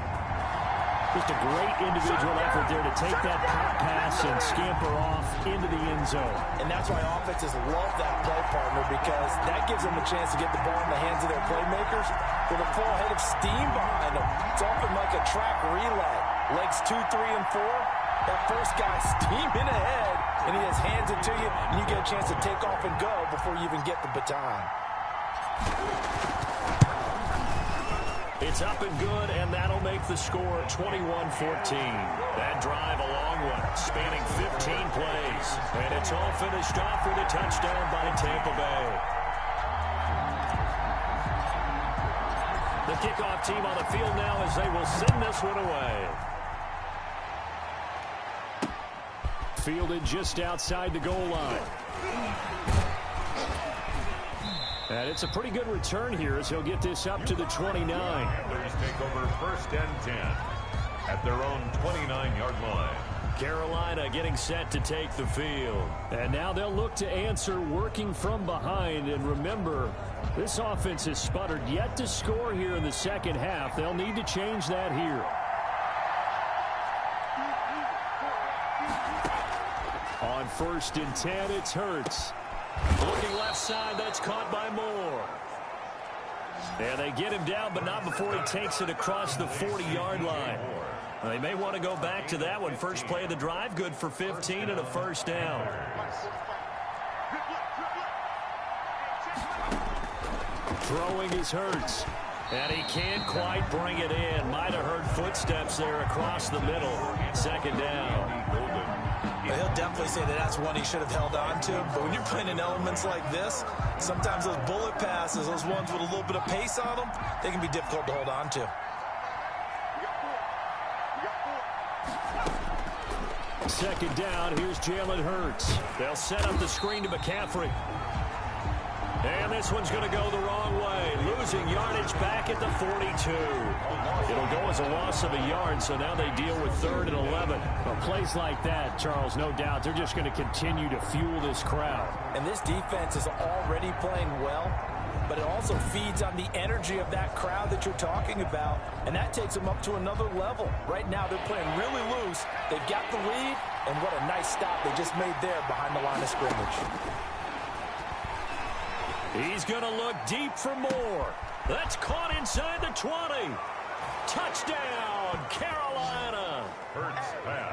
Just a great individual effort there to take that pop pass and scamper off into the end zone. And that's why offenses love that play, partner, because that gives them a chance to get the ball in the hands of their playmakers with a full head of steam behind them. It's often like a track relay. Legs 2, 3, and 4. That first guy steaming ahead, and he just hands it to you, and you get a chance to take off and go before you even get the baton. It's up and good, and that'll make the score 21-14. That drive a long one, spanning 15 plays. And it's all finished off with a touchdown by Tampa Bay. The kickoff team on the field now as they will send this one away. Fielded just outside the goal line. And it's a pretty good return here as he'll get this up to the 29. Panthers take over 1st and 10 at their own 29-yard line. Carolina getting set to take the field. And now they'll look to answer working from behind. And remember, this offense has sputtered yet to score here in the second half. They'll need to change that here. On 1st and 10, it's Hurts. Looking left side, that's caught by Moore. And they get him down, but not before he takes it across the 40-yard line. They may want to go back to that one. First play of the drive, good for 15 and a first down. Throwing is Hurts. And he can't quite bring it in. Might have heard footsteps there across the middle. Second down. He'll definitely say that that's one he should have held on to. But when you're playing in elements like this, sometimes those bullet passes, those ones with a little bit of pace on them, they can be difficult to hold on to. Second down, here's Jalen Hurts. They'll set up the screen to McCaffrey. And this one's going to go the wrong way. Losing yardage back at the 42. It'll go as a loss of a yard, so now they deal with 3rd and 11. Well, plays like that, Charles, no doubt, they're just going to continue to fuel this crowd. And this defense is already playing well, but it also feeds on the energy of that crowd that you're talking about, and that takes them up to another level. Right now, they're playing really loose. They've got the lead, and what a nice stop they just made there behind the line of scrimmage. He's going to look deep for Moore. That's caught inside the 20. Touchdown, Carolina.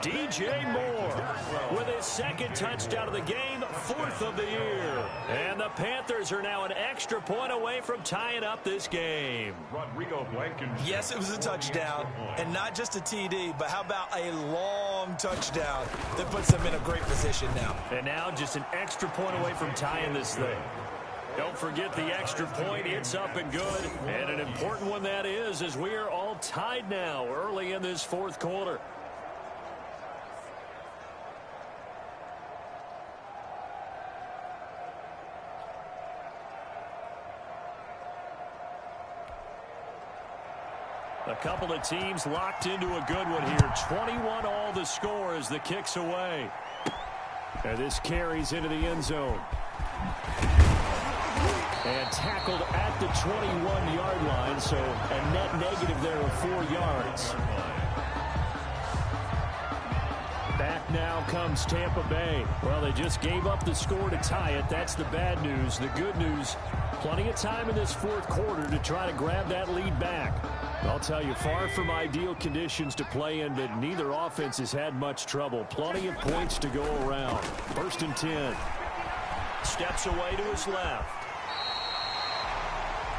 DJ Moore with his second touchdown of the game, 4th of the year. And the Panthers are now an extra point away from tying up this game. Yes, it was a touchdown, and not just a TD, but how about a long touchdown that puts them in a great position now. And now just an extra point away from tying this thing. Don't forget the extra point. It's up and good. And an important one that is, as we are all tied now early in this 4th quarter. A couple of teams locked into a good one here. 21 all the score as the kick's away. And this carries into the end zone. And tackled at the 21-yard line, so a net negative there of 4 yards. Back now comes Tampa Bay. Well, they just gave up the score to tie it. That's the bad news. The good news, plenty of time in this 4th quarter to try to grab that lead back. I'll tell you, far from ideal conditions to play in, but neither offense has had much trouble. Plenty of points to go around. 1st and 10. Steps away to his left.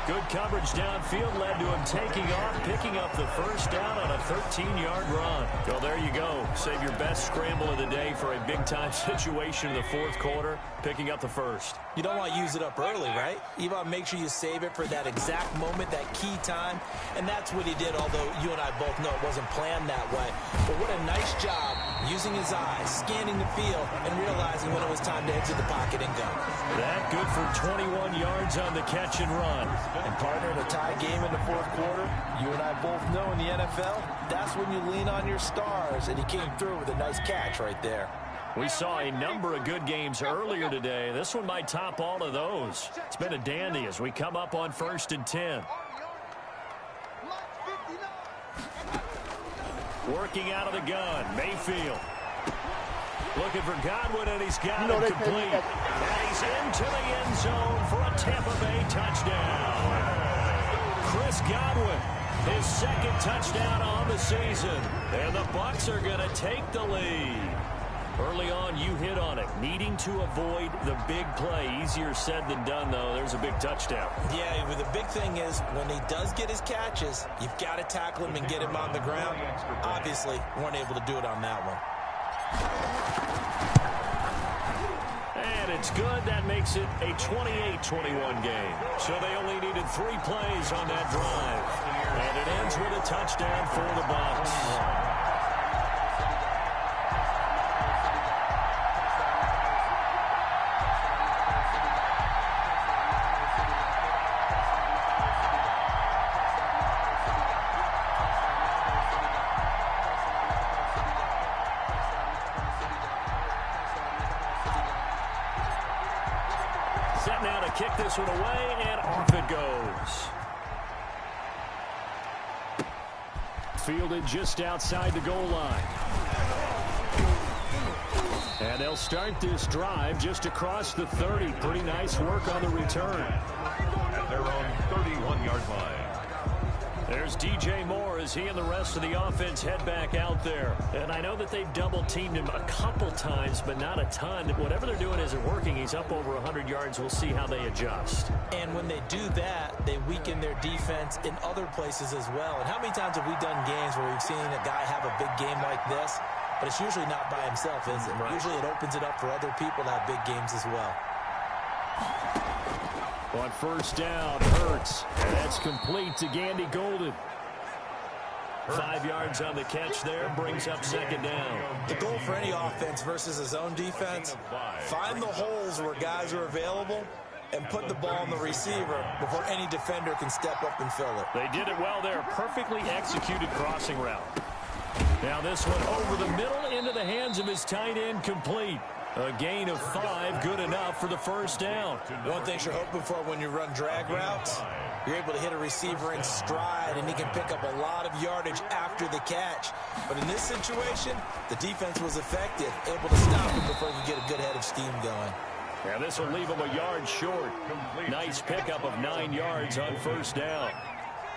Good coverage downfield led to him taking off, picking up the first down on a 13-yard run. Well, there you go. Save your best scramble of the day for a big-time situation in the 4th quarter, picking up the first. You don't want to use it up early, right? You want to make sure you save it for that exact moment, that key time, and that's what he did, although you and I both know it wasn't planned that way. But what a nice job using his eyes, scanning the field, and realizing when it was time to exit the pocket and go. That good for 21 yards on the catch and run. And partner, in a tie game in the 4th quarter, you and I both know in the NFL, that's when you lean on your stars, and he came through with a nice catch right there. We saw a number of good games earlier today. This one might top all of those. It's been a dandy as we come up on 1st and 10. Working out of the gun, Mayfield. Looking for Godwin, and he's got it complete. And he's into the end zone for a Tampa Bay touchdown. Chris Godwin, his 2nd touchdown on the season. And the Bucks are going to take the lead. Early on, you hit on it. Needing to avoid the big play. Easier said than done, though. There's a big touchdown. Yeah, but the big thing is when he does get his catches, you've got to tackle him and get him on the ground. Obviously, weren't able to do it on that one. And it's good. That makes it a 28-21 game. So they only needed 3 plays on that drive. And it ends with a touchdown for the Bucks. set now to kick this one away, and off it goes. Fielded just outside the goal line. And they'll start this drive just across the 30. Pretty nice work on the return. At their own 31-yard line. There's DJ Moore as he and the rest of the offense head back out there. And I know that they've double-teamed him a couple times, but not a ton. Whatever they're doing isn't working. He's up over 100 yards. We'll see how they adjust. And when they do that, they weaken their defense in other places as well. And how many times have we done games where we've seen a guy have a big game like this? But it's usually not by himself, is it? Right. Usually it opens it up for other people to have big games as well. On first down, Hurts. And that's complete to Gandy Golden. 5 yards on the catch there, brings up second down. The goal for any offense versus his own defense, find the holes where guys are available and put the ball on the receiver before any defender can step up and fill it. They did it well there. Perfectly executed crossing route. Now this one over the middle into the hands of his tight end, complete. A gain of 5, good enough for the first down. One thing you're hoping for when you run drag routes, you're able to hit a receiver in stride, and he can pick up a lot of yardage after the catch. But in this situation, the defense was effective, able to stop him before you get a good head of steam going. Yeah, this will leave him a yard short. Nice pickup of 9 yards on first down.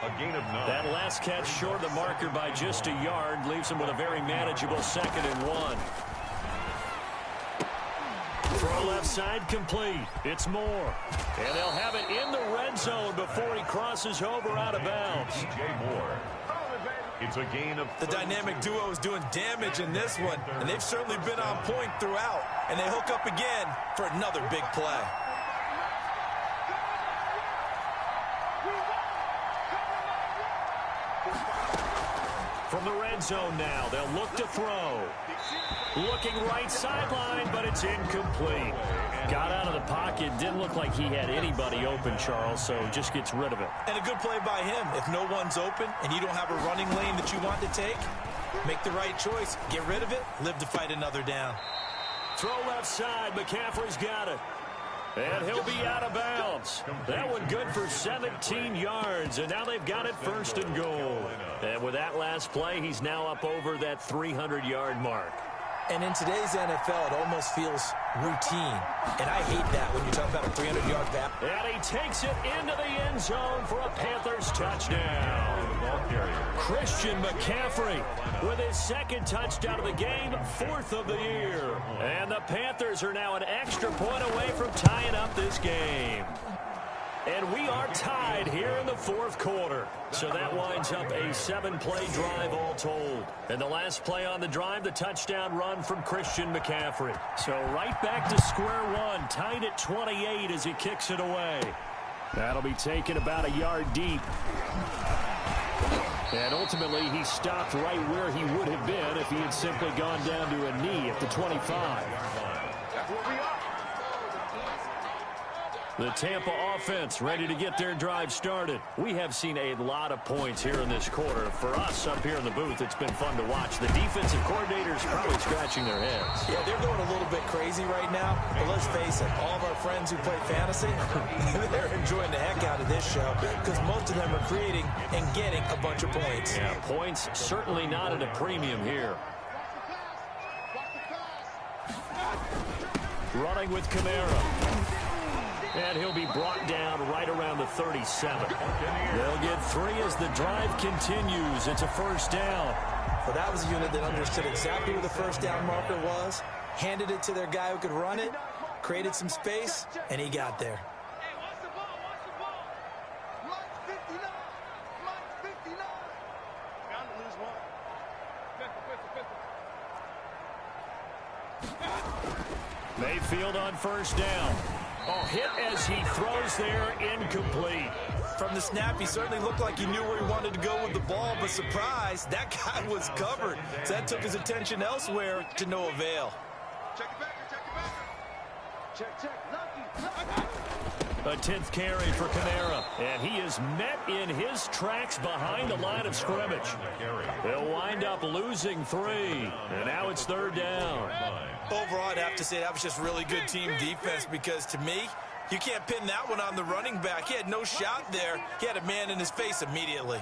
A gain of 9. That last catch short of the marker by just a yard leaves him with a very manageable 2nd and 1. Throw left side complete. It's Moore. And they'll have it in the red zone before he crosses over out of bounds. DJ Moore. It's a gain of 30. The dynamic duo is doing damage in this one, and they've certainly been on point throughout. And they hook up again for another big play. From the red zone now, they'll look to throw. Looking right sideline, but it's incomplete. Got out of the pocket. Didn't look like he had anybody open, Charles, so just gets rid of it. And a good play by him. If no one's open and you don't have a running lane that you want to take, make the right choice. Get rid of it. Live to fight another down. Throw left side. McCaffrey's got it. And he'll be out of bounds. That one good for 17 yards, and now they've got it 1st and goal. And with that last play, he's now up over that 300-yard mark. And in today's NFL, it almost feels routine. And I hate that when you talk about a 300-yard back. And he takes it into the end zone for a Panthers touchdown. Christian McCaffrey with his 2nd touchdown of the game, 4th of the year. And the Panthers are now an extra point away from tying up this game. And we are tied here in the 4th quarter. So that winds up a 7-play drive all told. And the last play on the drive, the touchdown run from Christian McCaffrey. So right back to square one, tied at 28 as he kicks it away. That'll be taken about a yard deep. And ultimately, he stopped right where he would have been if he had simply gone down to a knee at the 25. The Tampa offense ready to get their drive started. We have seen a lot of points here in this quarter. For us up here in the booth, it's been fun to watch. The defensive coordinators probably scratching their heads. Yeah, they're going a little bit crazy right now. But let's face it, all of our friends who play fantasy, they're enjoying the heck out of this show because most of them are creating and getting a bunch of points. Yeah, points certainly not at a premium here. Running with Kamara. And he'll be brought down right around the 37. They'll get 3 as the drive continues. It's a 1st down. Well, that was a unit that understood exactly where the 1st down marker was, handed it to their guy who could run it, created some space, and he got there. Mayfield on 1st down. Oh, hit as he throws there, incomplete. From the snap, he certainly looked like he knew where he wanted to go with the ball, but surprise, that guy was covered. So that took his attention elsewhere to no avail. Check it back, check. Lucky. A 10th carry for Kamara, and he is met in his tracks behind the line of scrimmage. They'll wind up losing 3, and now it's 3rd down. Overall, I'd have to say that was just really good team defense because, to me, You can't pin that one on the running back. He had no shot there. He had a man in his face immediately.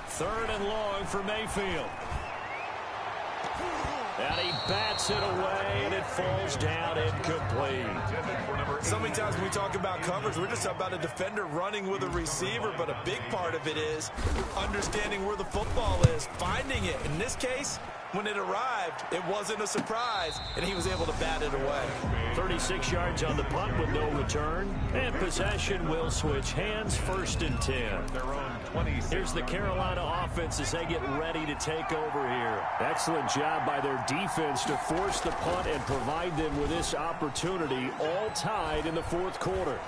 3rd and long for Mayfield. And he bats it away, and it falls down incomplete. So many times when we talk about coverage, we're just about a defender running with a receiver, but a big part of it is understanding where the football is, finding it. In this case, when it arrived, it wasn't a surprise, and he was able to bat it away. 36 yards on the punt with no return, and possession will switch hands, 1st and 10. Here's the Carolina offense as they get ready to take over here. Excellent job by their defense to force the punt and provide them with this opportunity, all tied in the 4th quarter.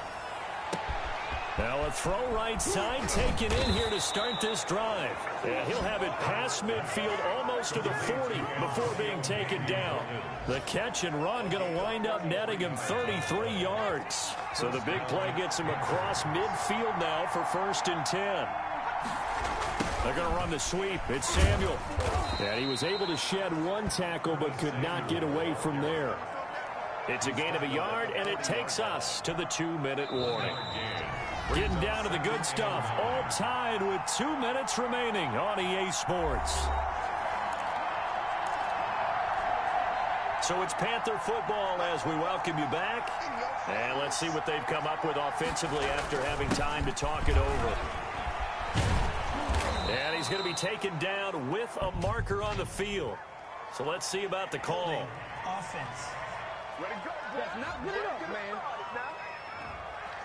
Now a throw right side taken in here to start this drive. And he'll have it past midfield almost to the 40 before being taken down. The catch and run going to wind up netting him 33 yards. So the big play gets him across midfield now for 1st and 10. They're going to run the sweep. It's Samuel. And he was able to shed 1 tackle but could not get away from there. It's a gain of a yard, and it takes us to the 2-minute warning. Getting down to the good stuff, all tied with 2 minutes remaining on EA Sports. So it's Panther football as we welcome you back. And let's see what they've come up with offensively after having time to talk it over. And he's going to be taken down with a marker on the field. So let's see about the call. Offense. That's not good enough, man.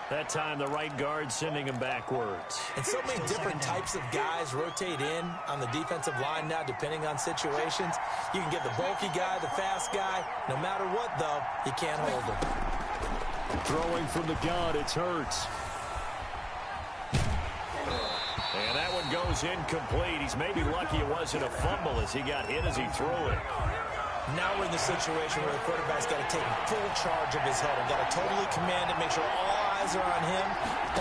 That time, the right guard sending him backwards. And so many different types of guys rotate in on the defensive line now, depending on situations. You can get the bulky guy, the fast guy. No matter what, though, you can't hold him. Throwing from the gun, it's Hurts. And that one goes incomplete. He's maybe lucky it wasn't a fumble as he got hit as he threw it. Now we're in the situation where the quarterback's got to take full charge of his huddle. Got to totally command it, make sure all eyes are on him.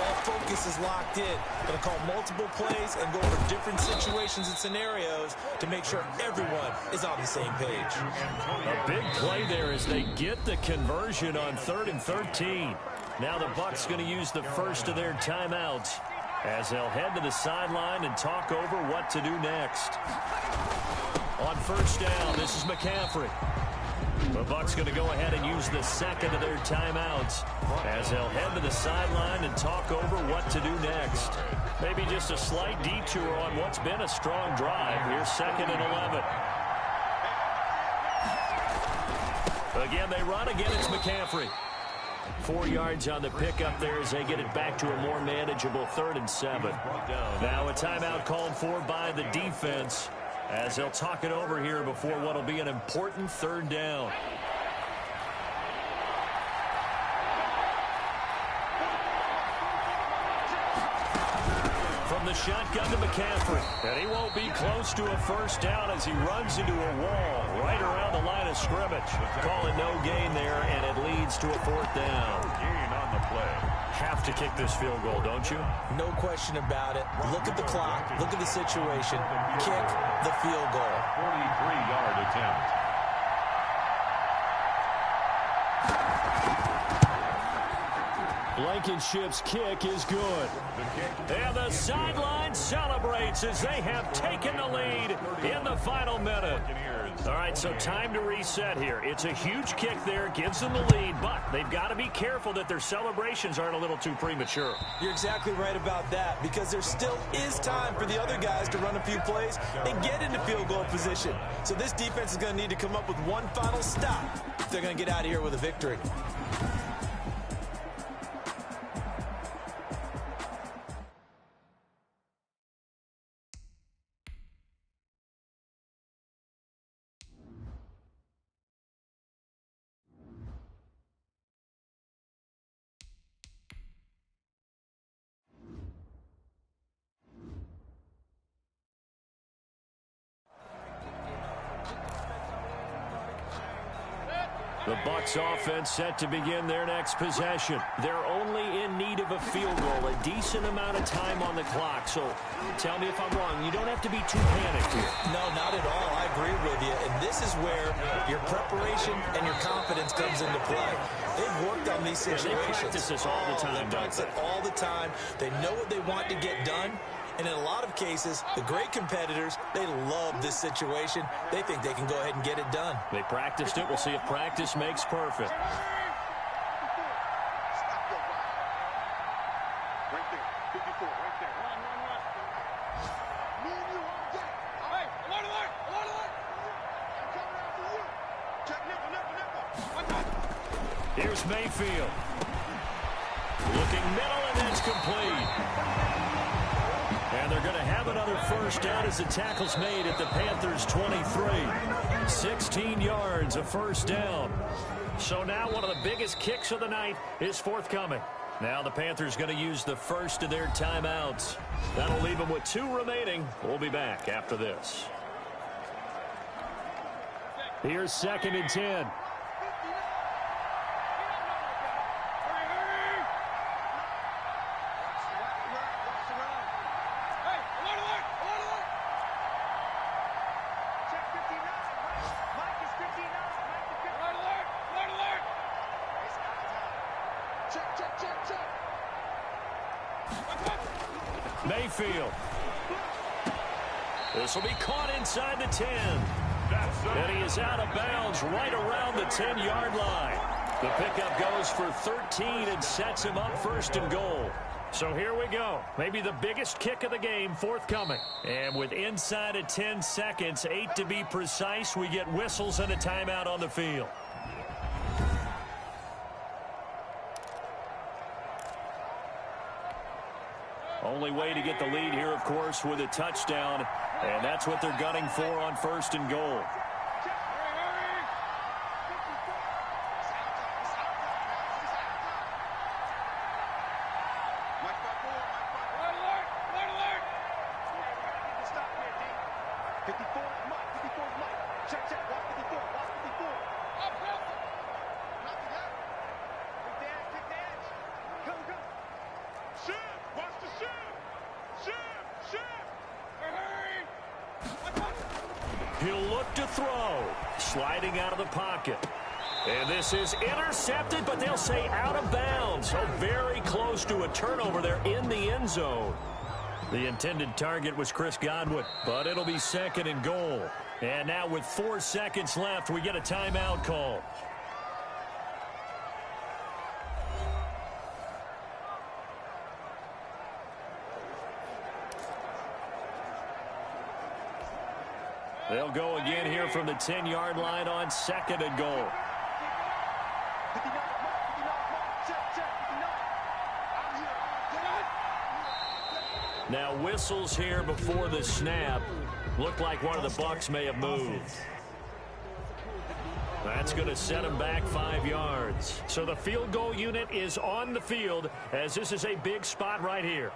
All focus is locked in. Going to call multiple plays and go over different situations and scenarios to make sure everyone is on the same page. A big play there as they get the conversion on 3rd and 13. Now the Bucks going to use the first of their timeouts as they'll head to the sideline and talk over what to do next. On 1st down, this is McCaffrey. The Bucks going to go ahead and use the second of their timeouts as they'll head to the sideline and talk over what to do next. Maybe just a slight detour on what's been a strong drive. Here's 2nd and 11. Again, they run. Again, it's McCaffrey. 4 yards on the pickup there as they get it back to a more manageable 3rd and 7. Now a timeout called for by the defense as they'll talk it over here before what will be an important 3rd down. From the shotgun to McCaffrey. And he won't be close to a 1st down as he runs into a wall right around the line of scrimmage. Calling no gain there, and it leads to a 4th down. Gain on the play. Have to kick this field goal, don't you? No question about it. Look at the clock. Look at the situation. Kick the field goal. 43-yard attempt. Blankenship's kick is good. And the sideline celebrates as they have taken the lead in the final minute. All right, so time to reset here. It's a huge kick there, gives them the lead, but they've got to be careful that their celebrations aren't a little too premature. You're exactly right about that, because there still is time for the other guys to run a few plays and get into field goal position. So this defense is going to need to come up with one final stop if they're going to get out of here with a victory. The Bucks offense set to begin their next possession. They're only in need of a field goal, a decent amount of time on the clock. So tell me if I'm wrong. You don't have to be too panicked here. No, not at all. I agree with you. And this is where your preparation and your confidence comes into play. They've worked on these situations. They practice this all the time. They practice it all the time. They know what they want to get done. And in a lot of cases, the great competitors, they love this situation. They think they can go ahead and get it done. They practiced it. We'll see if practice makes perfect. Here's Mayfield. Looking middle, and that's complete. And they're going to have another first down as the tackle's made at the Panthers' 23. 16 yards, a first down. So now one of the biggest kicks of the night is forthcoming. Now the Panthers going to use the first of their timeouts. That'll leave them with 2 remaining. We'll be back after this. Here's 2nd and 10. Mayfield. This will be caught inside the 10. And he is out of bounds right around the 10-yard line. The pickup goes for 13 and sets him up 1st and goal. So here we go. Maybe the biggest kick of the game forthcoming. And with inside of 10 seconds, 8 to be precise, we get whistles and a timeout on the field. Only way to get the lead here, of course, with a touchdown. And that's what they're gunning for on 1st and goal. He'll look to throw. Sliding out of the pocket. And this is intercepted, but they'll say out of bounds. So very close to a turnover there in the end zone. The intended target was Chris Godwin, but it'll be 2nd and goal. And now with 4 seconds left, we get a timeout call. They'll go again here from the 10-yard line on 2nd and goal. Now whistles here before the snap. Looked like one of the Bucks may have moved. That's going to set him back 5 yards. So the field goal unit is on the field as this is a big spot right here.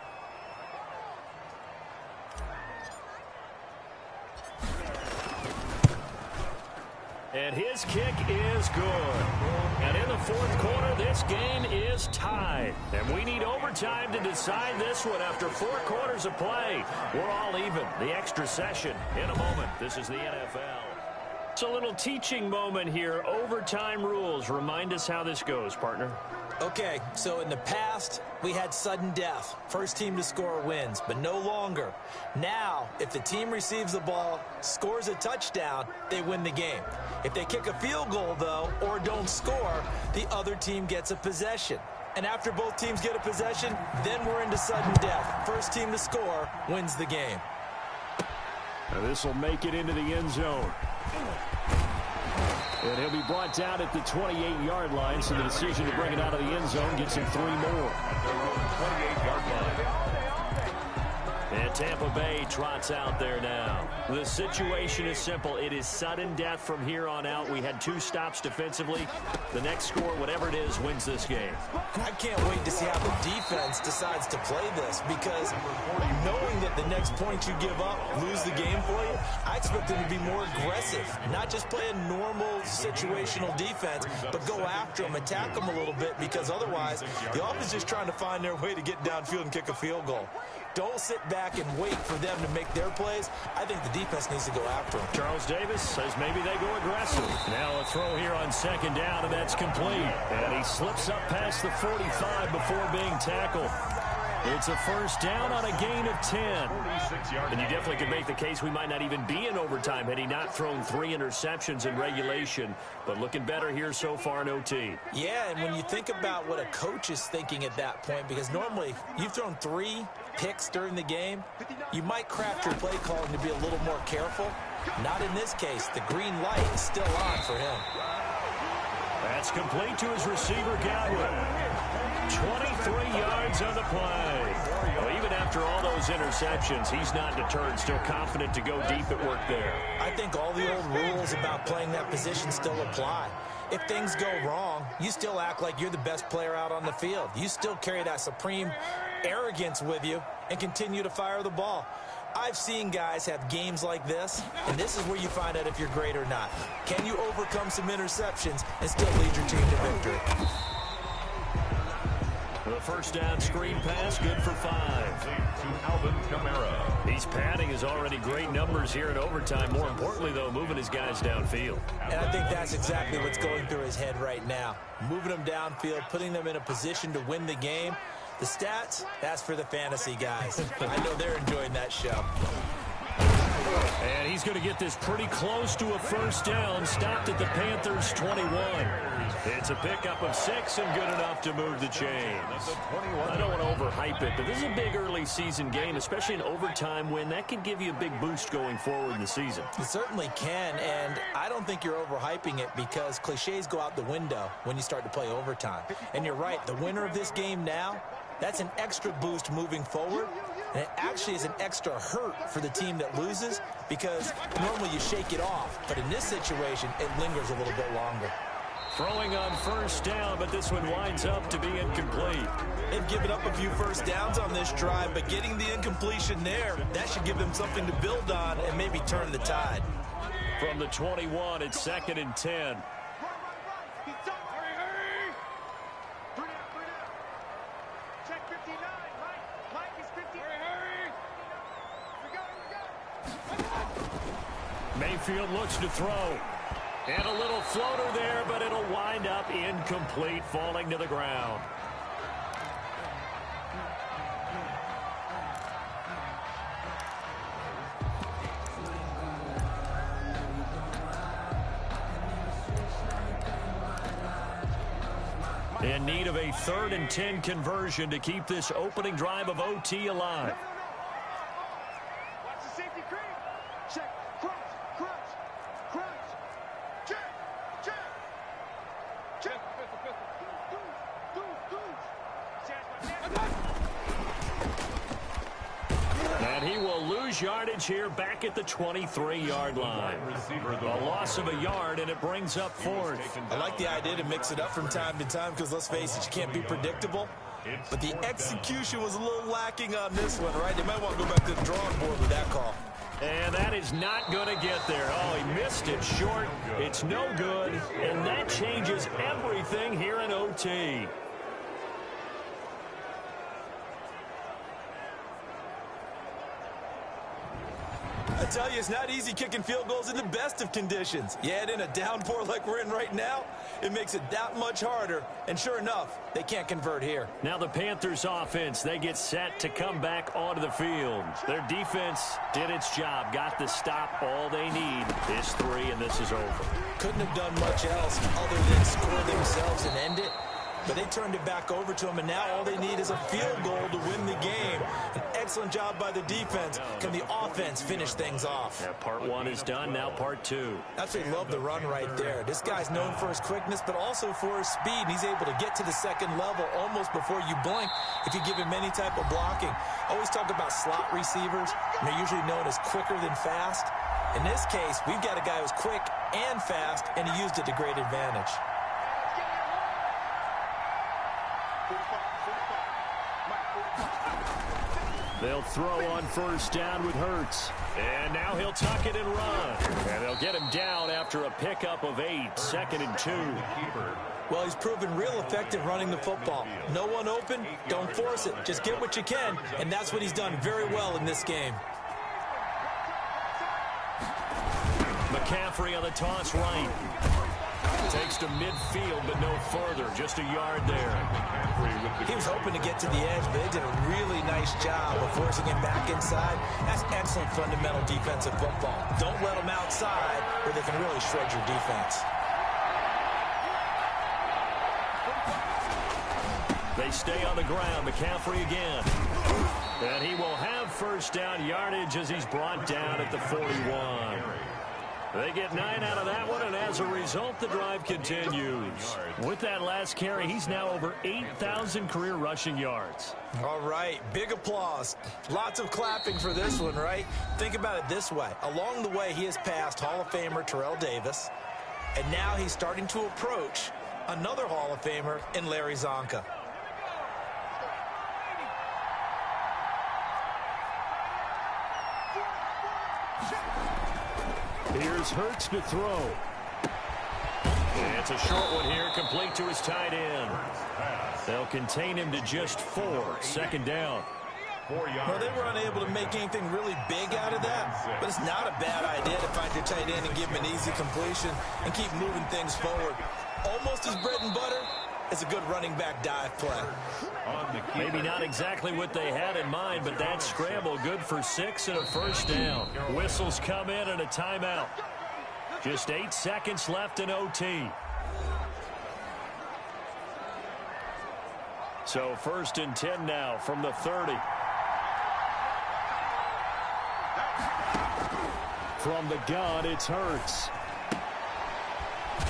And his kick is good. And in the 4th quarter, this game is tied. And we need overtime to decide this one after 4 quarters of play. We're all even. The extra session in a moment. This is the NFL. It's a little teaching moment here. Overtime rules. Remind us how this goes, partner. Okay, so in the past, we had sudden death. First team to score wins, but no longer. Now, if the team receives the ball, scores a touchdown, they win the game. If they kick a field goal, though, or don't score, the other team gets a possession. And after both teams get a possession, then we're into sudden death. First team to score wins the game. Now this will make it into the end zone. And he'll be brought down at the 28-yard line, so the decision to bring it out of the end zone gets him 3 more. 28-yard line. And Tampa Bay trots out there now. The situation is simple. It is sudden death from here on out. We had 2 stops defensively. The next score, whatever it is, wins this game. I can't wait to see how the defense decides to play this, because knowing that the next point you give up, lose the game for you, I expect them to be more aggressive. Not just play a normal situational defense, but go after them, attack them a little bit, because otherwise the offense is just trying to find their way to get downfield and kick a field goal. Don't sit back and wait for them to make their plays. I think the defense needs to go after them. Charles Davis says maybe they go aggressive. Now a throw here on 2nd down, and that's complete. And he slips up past the 45 before being tackled. It's a 1st down on a gain of 10. And you definitely could make the case we might not even be in overtime had he not thrown 3 interceptions in regulation. But looking better here so far in OT. Yeah, and when you think about what a coach is thinking at that point, because normally you've thrown 3 picks during the game, you might craft your play calling to be a little more careful. Not in this case. The green light is still on for him. That's complete to his receiver, Godwin. 23 yards on the play. Well, even after all those interceptions, he's not deterred, still confident to go deep at work there. I think all the old rules about playing that position still apply. If things go wrong, you still act like you're the best player out on the field. You still carry that supreme arrogance with you and continue to fire the ball. I've seen guys have games like this, and this is where you find out if you're great or not. Can you overcome some interceptions and still lead your team to victory? The 1st down screen pass, good for 5. To Alvin Kamara. He's padding his already great numbers here in overtime. More importantly, though, moving his guys downfield. And I think that's exactly what's going through his head right now. Moving them downfield, putting them in a position to win the game. The stats, that's for the fantasy guys. I know they're enjoying that show. And he's going to get this pretty close to a 1st down, stopped at the Panthers' 21. It's a pickup of 6 and good enough to move the chains. I don't want to overhype it, but this is a big early season game, especially an overtime win. That can give you a big boost going forward in the season. It certainly can, and I don't think you're overhyping it, because cliches go out the window when you start to play overtime. And you're right, the winner of this game now, that's an extra boost moving forward. And it actually is an extra hurt for the team that loses, because normally you shake it off. But in this situation, it lingers a little bit longer. Throwing on 1st down, but this one winds up to be incomplete. They've given up a few 1st downs on this drive, but getting the incompletion there, that should give them something to build on and maybe turn the tide. From the 21, it's 2nd and 10. Mayfield looks to throw. And a little floater there, but it'll wind up incomplete, falling to the ground. In need of a 3rd and 10 conversion to keep this opening drive of OT alive. And he will lose yardage here back at the 23-yard line. A loss of a yard, and it brings up 4th. I like the idea to mix it up from time to time, because let's face it, you can't be predictable. But the execution was a little lacking on this one, right? They might want to go back to the drawing board with that call. And that is not going to get there. Oh, he missed it short. It's no good. And that changes everything here in OT. I tell you, it's not easy kicking field goals in the best of conditions. Yet in a downpour like we're in right now, it makes it that much harder. And sure enough, they can't convert here. Now the Panthers offense, they get set to come back onto the field. Their defense did its job, got the stop. All they need is 3, and this is over. Couldn't have done much else other than score themselves and end it. but they turned it back over to him, and now all they need is a field goal to win the game. An excellent job by the defense. Can the offense finish things off? Yeah, part one is done, now part two. Absolutely love the run right there. This guy's known for his quickness, but also for his speed. And he's able to get to the second level almost before you blink if you give him any type of blocking. Always talk about slot receivers, and they're usually known as quicker than fast. In this case, we've got a guy who's quick and fast, and he used it to great advantage. They'll throw on first down with Hurts. And now he'll tuck it and run. And they'll get him down after a pickup of 8, 2nd and 2. Well, he's proven real effective running the football. No one open, don't force it. Just get what you can, and that's what he's done very well in this game. McCaffrey on the toss right. Takes to midfield, but no further. Just a yard there. He was hoping to get to the edge, but they did a really nice job of forcing him back inside. That's excellent fundamental defensive football. Don't let them outside where they can really shred your defense. They stay on the ground. McCaffrey again. And he will have first down yardage as he's brought down at the 41. They get 9 out of that one, and as a result, the drive continues. With that last carry, he's now over 8,000 career rushing yards. All right, big applause. Lots of clapping for this one, right? Think about it this way. Along the way, he has passed Hall of Famer Terrell Davis, and now he's starting to approach another Hall of Famer in Larry Zonka. Here's Hurts to throw. It's a short one here, complete to his tight end. They'll contain him to just 4, 2nd down. Well, they were unable to make anything really big out of that, but it's not a bad idea to find your tight end and give him an easy completion and keep moving things forward. Almost his bread and butter is a good running back dive play. Maybe not exactly what they had in mind, but that scramble good for 6 and a first down. Whistles come in and a timeout. Just 8 seconds left in OT. So 1st and 10 now from the 30. From the gun, it's Hurts.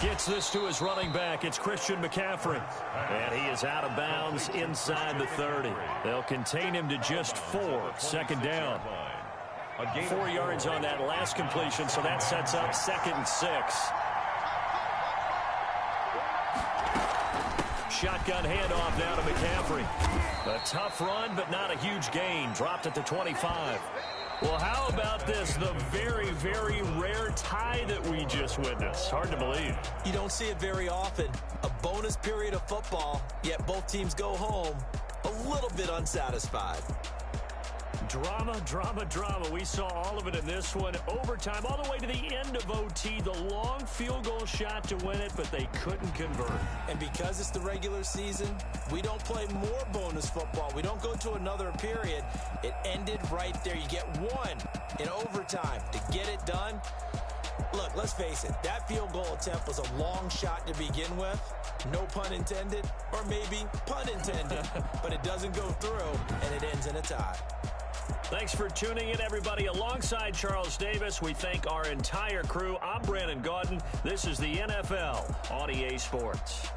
Gets this to his running back. It's Christian McCaffrey. And he is out of bounds inside the 30. They'll contain him to just 4, 2nd down. 4 yards on that last completion, so that sets up 2nd and 6. Shotgun handoff now to McCaffrey. A tough run, but not a huge gain. Dropped at the 25. Well, how about this? The very, very rare tie that we just witnessed. Hard to believe. You don't see it very often. A bonus period of football, yet both teams go home a little bit unsatisfied. Drama, drama, drama. We saw all of it in this one. Overtime, all the way to the end of OT. The long field goal shot to win it, but they couldn't convert. And because it's the regular season, we don't play more bonus football. We don't go to another period. It ended right there. You get one in overtime to get it done. Look, let's face it. That field goal attempt was a long shot to begin with. No pun intended, or maybe pun intended. But it doesn't go through, and it ends in a tie. Thanks for tuning in, everybody. Alongside Charles Davis, we thank our entire crew. I'm Brandon Gaudin. This is the NFL on EA Sports.